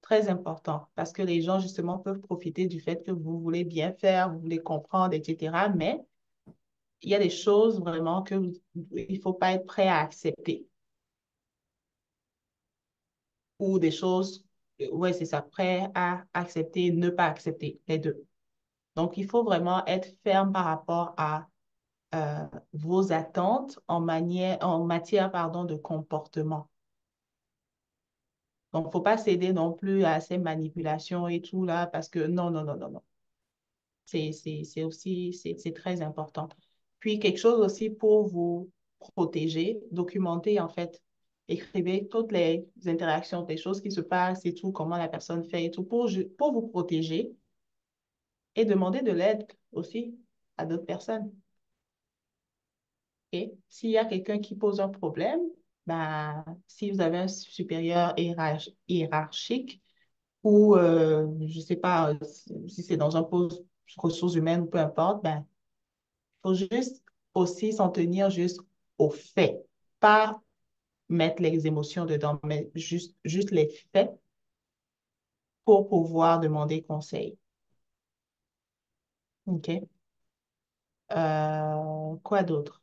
Très important, parce que les gens, justement, peuvent profiter du fait que vous voulez bien faire, vous voulez comprendre, etc. Mais il y a des choses vraiment qu'il ne faut pas être prêt à accepter. Ou des choses, ouais, c'est ça, prêt à accepter, ne pas accepter, les deux. Donc, il faut vraiment être ferme par rapport à vos attentes en matière, pardon, de comportement. Donc, il ne faut pas céder non plus à ces manipulations et tout là, parce que non, non, non, non, non. C'est aussi, c'est très important. Puis, quelque chose aussi pour vous protéger, documenter en fait. Écrivez toutes les interactions, des choses qui se passent et tout, comment la personne fait et tout, pour vous protéger et demander de l'aide aussi à d'autres personnes. Et s'il y a quelqu'un qui pose un problème, ben, si vous avez un supérieur hiérarchique ou, je ne sais pas, si c'est dans un poste ressources humaines ou peu importe, ben, faut juste aussi s'en tenir juste aux faits, pas mettre les émotions dedans, mais juste les faits pour pouvoir demander conseil. OK? Quoi d'autre?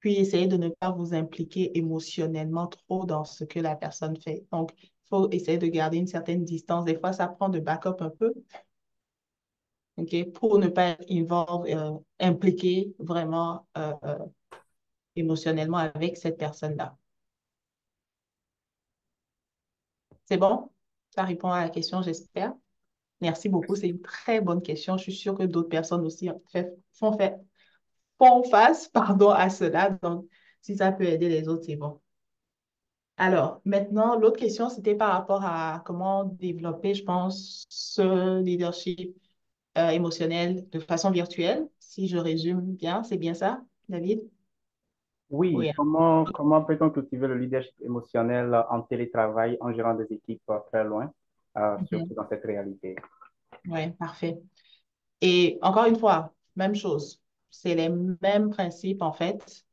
Puis essayez de ne pas vous impliquer émotionnellement trop dans ce que la personne fait. Donc, il faut essayer de garder une certaine distance. Des fois, ça prend de backup un peu, OK, pour ne pas être impliqué vraiment émotionnellement avec cette personne-là. C'est bon? Ça répond à la question, j'espère. Merci beaucoup. C'est une très bonne question. Je suis sûre que d'autres personnes aussi font face, pardon, à cela. Donc, si ça peut aider les autres, c'est bon. Alors, maintenant, l'autre question, c'était par rapport à comment développer, je pense, ce leadership émotionnel de façon virtuelle. Si je résume bien, c'est bien ça, David? Oui, Oui. comment peut-on cultiver le leadership émotionnel en télétravail, en gérant des équipes très loin, surtout dans cette réalité? Oui, parfait. Et encore une fois, même chose. C'est les mêmes principes, en fait.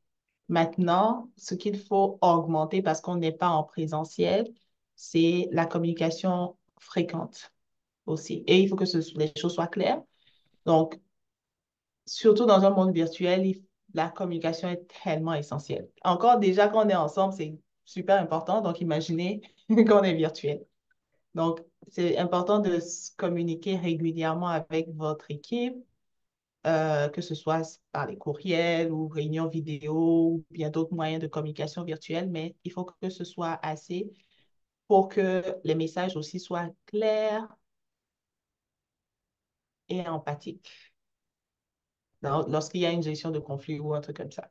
Maintenant, ce qu'il faut augmenter parce qu'on n'est pas en présentiel, c'est la communication fréquente aussi. Et il faut que les choses soient claires. Donc, surtout dans un monde virtuel, la communication est tellement essentielle. Encore déjà, quand on est ensemble, c'est super important. Donc, imaginez quand on est virtuel. Donc, c'est important de se communiquer régulièrement avec votre équipe, que ce soit par les courriels ou réunions vidéo ou bien d'autres moyens de communication virtuelle, mais il faut que ce soit assez pour que les messages aussi soient clairs et empathiques lorsqu'il y a une gestion de conflit ou un truc comme ça.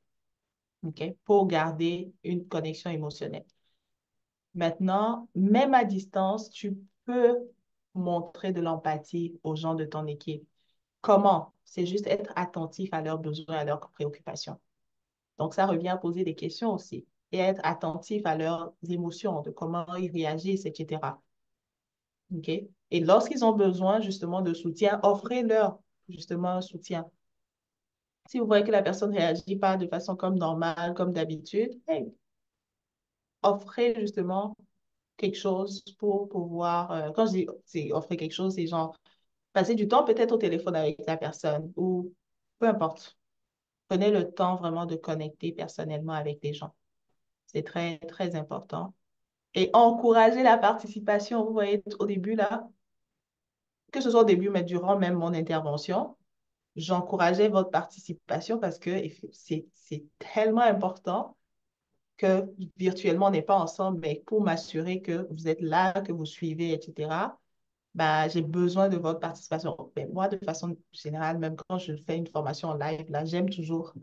OK? Pour garder une connexion émotionnelle. Maintenant, même à distance, tu peux montrer de l'empathie aux gens de ton équipe. Comment? C'est juste être attentif à leurs besoins, à leurs préoccupations. Donc, ça revient à poser des questions aussi. et être attentif à leurs émotions, de comment ils réagissent, etc. OK? Et lorsqu'ils ont besoin justement de soutien, offrez-leur justement un soutien. Si vous voyez que la personne ne réagit pas de façon comme normale, comme d'habitude, hey, offrez justement quelque chose pour pouvoir, quand je dis offrir quelque chose, c'est genre passer du temps peut-être au téléphone avec la personne ou peu importe. Prenez le temps vraiment de connecter personnellement avec les gens. C'est très, très important. Et encourager la participation, vous voyez, au début là, que ce soit au début, mais durant même mon intervention, j'encourageais votre participation parce que c'est tellement important que virtuellement, on n'est pas ensemble, mais pour m'assurer que vous êtes là, que vous suivez, etc., bah, j'ai besoin de votre participation. Ben, moi, de façon générale, même quand je fais une formation en live, là, j'aime toujours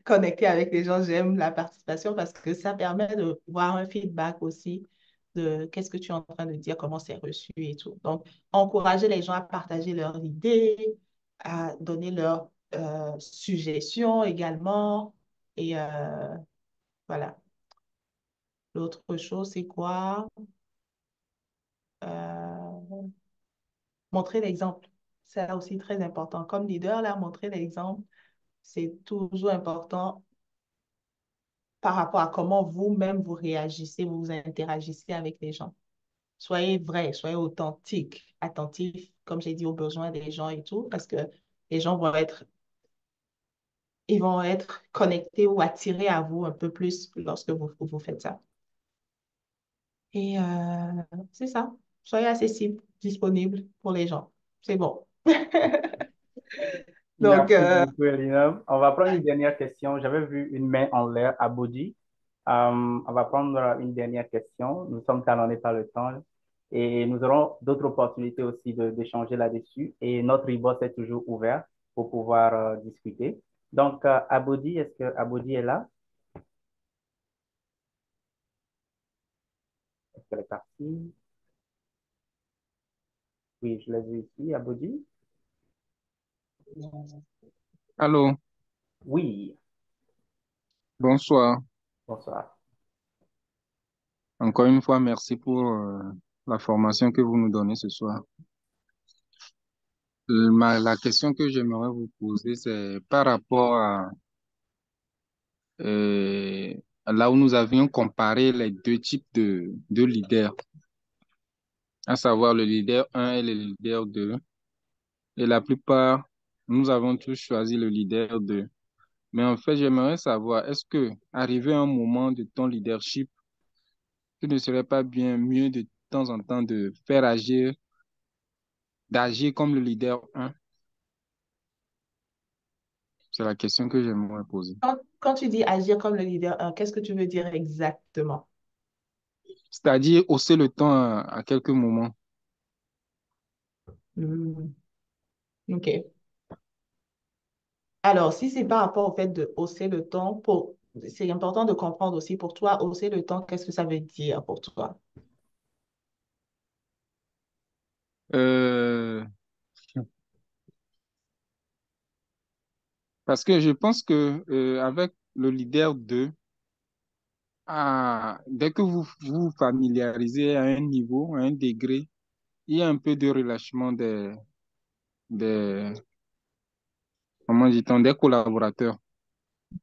connecter avec les gens, j'aime la participation parce que ça permet de voir un feedback aussi de qu'est-ce que tu es en train de dire, comment c'est reçu et tout. Donc, encourager les gens à partager leurs idées, à donner leurs suggestions également. Et voilà. L'autre chose, c'est quoi? Euh, Montrer l'exemple. C'est aussi très important. Comme leader, là, montrer l'exemple, c'est toujours important par rapport à comment vous-même vous réagissez, vous interagissez avec les gens. Soyez vrai, soyez authentique, attentif, comme j'ai dit, aux besoins des gens et tout, parce que les gens ils vont être connectés ou attirés à vous un peu plus lorsque vous faites ça. Et c'est ça. Soyez accessible, disponible pour les gens. C'est bon. Donc, Merci beaucoup, Elina. On va prendre une dernière question. J'avais vu une main en l'air à Bodhi. On va prendre une dernière question. Nous sommes talonnés par le temps et nous aurons d'autres opportunités aussi d'échanger là-dessus. Et notre e-boss est toujours ouvert pour pouvoir discuter. Donc, Aboudi, est-ce que Aboudi est là? Est-ce qu'elle est partie? Oui, je l'ai vu ici, Aboudi. Allô, Oui, bonsoir. bonsoir. Encore une fois, merci pour la formation que vous nous donnez ce soir. La question que j'aimerais vous poser, c'est par rapport euh, à là où nous avions comparé les deux types de leaders, à savoir le leader 1 et le leader 2. Et la plupart, nous avons tous choisi le leader 2. Mais en fait, j'aimerais savoir, est-ce que, arrivé à un moment de ton leadership, ce ne serait pas bien mieux de temps en temps de faire d'agir comme le leader 1? C'est la question que j'aimerais poser. quand tu dis agir comme le leader, qu'est-ce que tu veux dire exactement? C'est-à-dire hausser le ton à quelques moments. Hmm, OK. Alors, si c'est par rapport au fait de hausser le ton, c'est important de comprendre aussi pour toi, hausser le ton, qu'est-ce que ça veut dire pour toi? Euh, Parce que je pense que avec le leader 2, dès que vous vous familiarisez à un niveau, à un degré, il y a un peu de relâchement des, comment dit-on, des collaborateurs.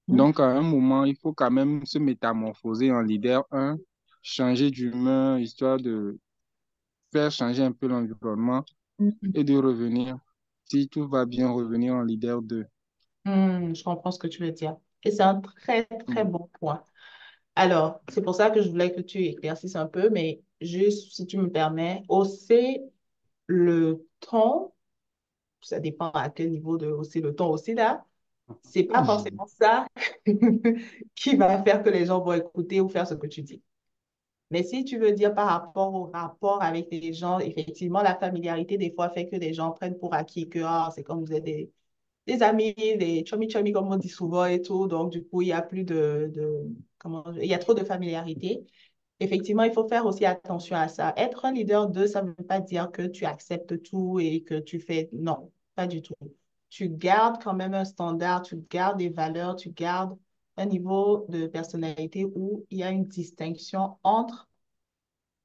Hmm? Donc, à un moment, il faut quand même se métamorphoser en leader 1, changer d'humeur, histoire de faire changer un peu l'environnement et de revenir, si tout va bien, revenir en leader 2. Je comprends ce que tu veux dire. Et c'est un très, très bon point. Alors, c'est pour ça que je voulais que tu éclaircisses un peu, mais juste, si tu me permets, hausser le ton, ça dépend à quel niveau de hausser le ton aussi là, c'est pas forcément ça qui va faire que les gens vont écouter ou faire ce que tu dis. Mais si tu veux dire par rapport au rapport avec les gens, effectivement, la familiarité, des fois, fait que les gens prennent pour acquis que c'est comme vous êtes des amis, des chomi-chomi, comme on dit souvent et tout. Donc, du coup, il y a plus il y a trop de familiarité. Effectivement, il faut faire aussi attention à ça. Être un leader de, ça ne veut pas dire que tu acceptes tout et que tu fais... Non, pas du tout. Tu gardes quand même un standard, tu gardes des valeurs, tu gardes un niveau de personnalité où il y a une distinction entre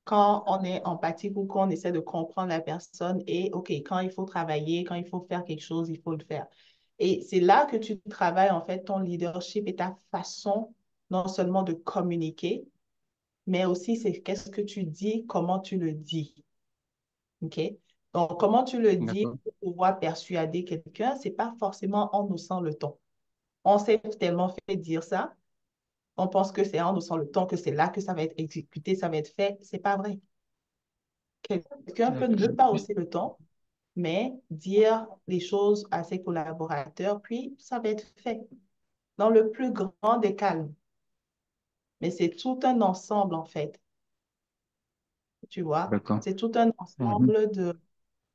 quand on est empathique ou quand on essaie de comprendre la personne et, OK, quand il faut travailler, quand il faut faire quelque chose, il faut le faire. Et c'est là que tu travailles, en fait, ton leadership et ta façon non seulement de communiquer, mais aussi c'est qu'est-ce que tu dis, comment tu le dis. OK? Donc, comment tu le dis D'accord. pour pouvoir persuader quelqu'un, c'est pas forcément en haussant le ton. On s'est tellement fait dire ça, on pense que c'est en haussant le ton, que c'est là que ça va être exécuté, ça va être fait. C'est pas vrai. Quelqu'un peut ne pas hausser le ton, mais dire les choses à ses collaborateurs, puis ça va être fait dans le plus grand des calmes. Mais c'est tout un ensemble, en fait, tu vois. D'accord. C'est tout un Mhm. ensemble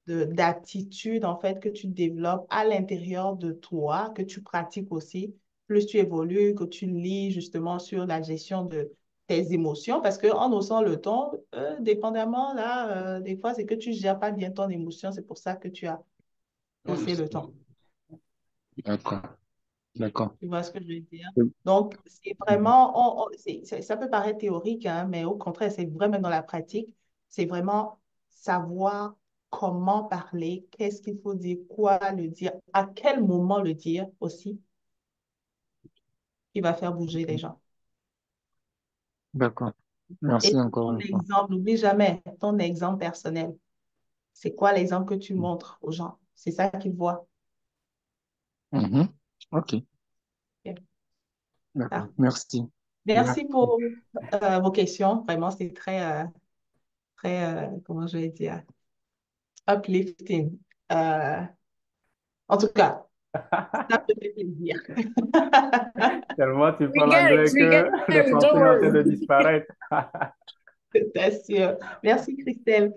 d'attitudes, en fait, que tu développes à l'intérieur de toi, que tu pratiques aussi. Plus tu évolues, que tu lis justement sur la gestion de tes émotions, parce qu'en haussant le ton, dépendamment, là, des fois, c'est que tu ne gères pas bien ton émotion. C'est pour ça que tu as haussé le ton. D'accord. D'accord. Tu vois ce que je veux dire? Oui. Donc, c'est vraiment, ça peut paraître théorique, hein, mais au contraire, c'est vraiment dans la pratique. C'est vraiment savoir comment parler, qu'est-ce qu'il faut dire, quoi le dire, à quel moment le dire aussi, qui va faire bouger les gens. D'accord. Merci Et encore ton une fois. exemple, n'oublie jamais ton exemple personnel. C'est quoi l'exemple que tu montres aux gens? C'est ça qu'ils voient. Mhm. OK. Ok. D'accord. Parfait. Merci. Merci Merci. pour vos questions. Vraiment, c'est très, comment je vais dire, uplifting. Euh, En tout cas, ça me fait plaisir. Tellement tu We parles get it. anglais We get que le it. français Don't est en train de worry. disparaître. Je t'assure. Merci, Christelle.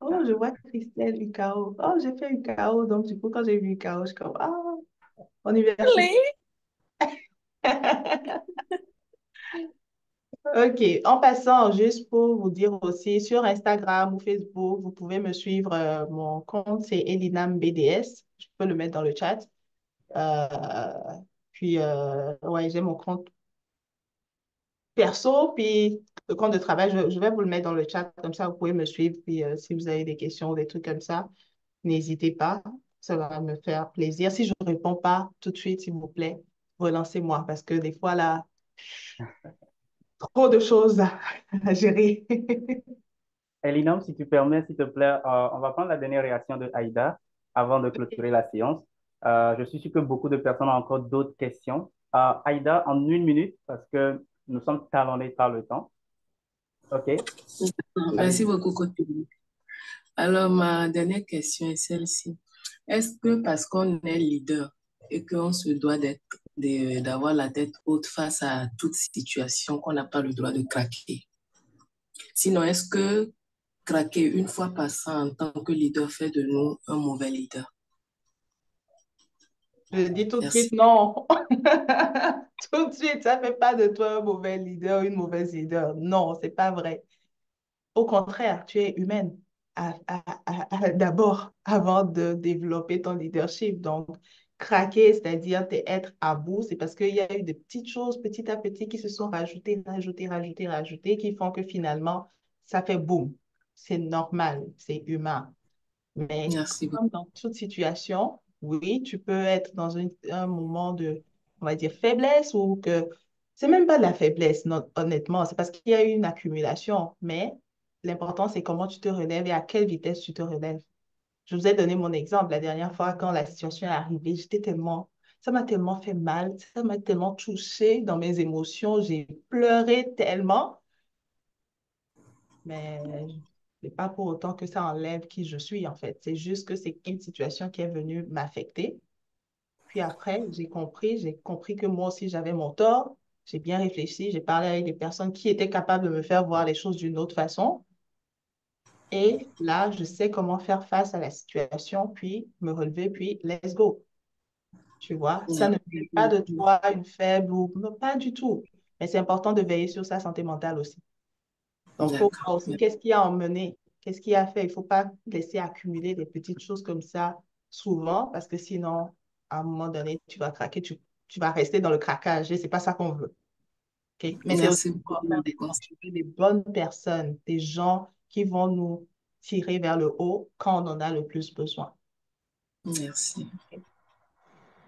Oh, je vois Christelle UKO. Oh, j'ai fait UKO. Donc, du coup, quand j'ai vu UKO, je suis comme, ah, université. Really? OK. En passant, juste pour vous dire aussi, sur Instagram ou Facebook, vous pouvez me suivre. Mon compte, c'est Elinam BDS. Je peux le mettre dans le chat. Euh, ouais, j'ai mon compte perso, puis le compte de travail, je vais vous le mettre dans le chat, comme ça vous pouvez me suivre, puis si vous avez des questions ou des trucs comme ça, n'hésitez pas, ça va me faire plaisir. Si je ne réponds pas tout de suite, s'il vous plaît, relancez-moi, parce que des fois, là, trop de choses à gérer. Elinam, si tu permets, s'il te plaît, on va prendre la dernière réaction de Aïda avant de clôturer la séance. Je suis sûr que beaucoup de personnes ont encore d'autres questions. Aïda, en 1 minute, parce que nous sommes talonnés par le temps. OK? Merci Allez-y. beaucoup, coach. Alors, ma dernière question est celle-ci. Est-ce que parce qu'on est leader et qu'on se doit d'avoir la tête haute face à toute situation, qu'on n'a pas le droit de craquer? Sinon, est-ce que craquer une fois par ça en tant que leader fait de nous un mauvais leader? Je dis tout de suite Merci. non. Tout de suite, ça ne fait pas de toi un mauvais leader, une mauvaise leader. Non, c'est pas vrai. Au contraire, tu es humaine d'abord avant de développer ton leadership. Donc, craquer, c'est-à-dire être à bout, c'est parce qu'il y a eu des petites choses petit à petit qui se sont rajoutées, qui font que finalement, ça fait boum. C'est normal, c'est humain. Mais Merci beaucoup. comme dans toute situation, oui, tu peux être dans un moment de, on va dire, faiblesse ou que c'est même pas de la faiblesse, non, honnêtement, c'est parce qu'il y a eu une accumulation. Mais l'important, c'est comment tu te relèves et à quelle vitesse tu te relèves. Je vous ai donné mon exemple la dernière fois quand la situation est arrivée, ça m'a tellement fait mal, ça m'a tellement touchée dans mes émotions, j'ai pleuré tellement. Mais c'est pas pour autant que ça enlève qui je suis, en fait. C'est juste que c'est une situation qui est venue m'affecter. Puis après, j'ai compris que moi aussi, j'avais mon tort. J'ai bien réfléchi, j'ai parlé avec des personnes qui étaient capables de me faire voir les choses d'une autre façon. Et là, je sais comment faire face à la situation, puis me relever, puis let's go. Tu vois, ça ne fait Merci pas de beaucoup. toi une faible ou non, pas du tout. Mais c'est important de veiller sur sa santé mentale aussi. Donc, il faut D'accord. voir aussi qu'est-ce qui a emmené, qu'est-ce qui a fait. Il ne faut pas laisser accumuler des petites choses comme ça souvent parce que sinon, à un moment donné, tu vas craquer, tu tu vas rester dans le craquage et c'est pas ça qu'on veut. OK? Mais c'est aussi Merci beaucoup de important vos conseils. d'entourer des bonnes personnes, des gens qui vont nous tirer vers le haut quand on en a le plus besoin. Merci.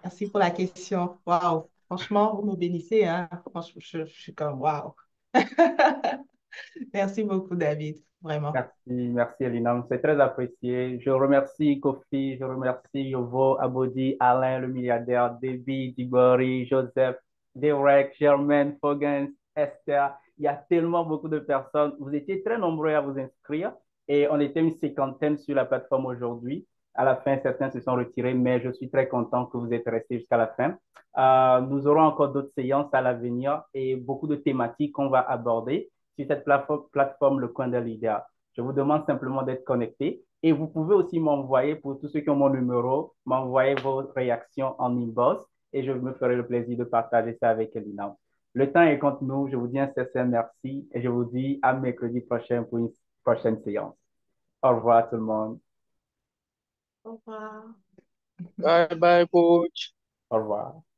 Merci pour la question. Waouh! Franchement, vous me bénissez, hein? Franchement, je suis comme waouh! Merci beaucoup, David. Vraiment. Merci Elinam, c'est très apprécié. Je remercie Kofi, je remercie Yovo, Abodi, Alain le milliardaire, David, Igori, Joseph, Derek, Germaine, Foggins, Esther. Il y a tellement beaucoup de personnes. Vous étiez très nombreux à vous inscrire et on était une cinquantaine sur la plateforme aujourd'hui. À la fin, certains se sont retirés, mais je suis très content que vous êtes restés jusqu'à la fin. Nous aurons encore d'autres séances à l'avenir et beaucoup de thématiques qu'on va aborder sur cette plateforme Le Coin des Leaders. Je vous demande simplement d'être connecté et vous pouvez aussi m'envoyer, pour tous ceux qui ont mon numéro, m'envoyer vos réactions en inbox et je me ferai le plaisir de partager ça avec Elina. Le temps est contre nous. Je vous dis un sincère merci et je vous dis à mercredi prochain pour une prochaine séance. Au revoir tout le monde. Au revoir. Bye bye, coach. Au revoir.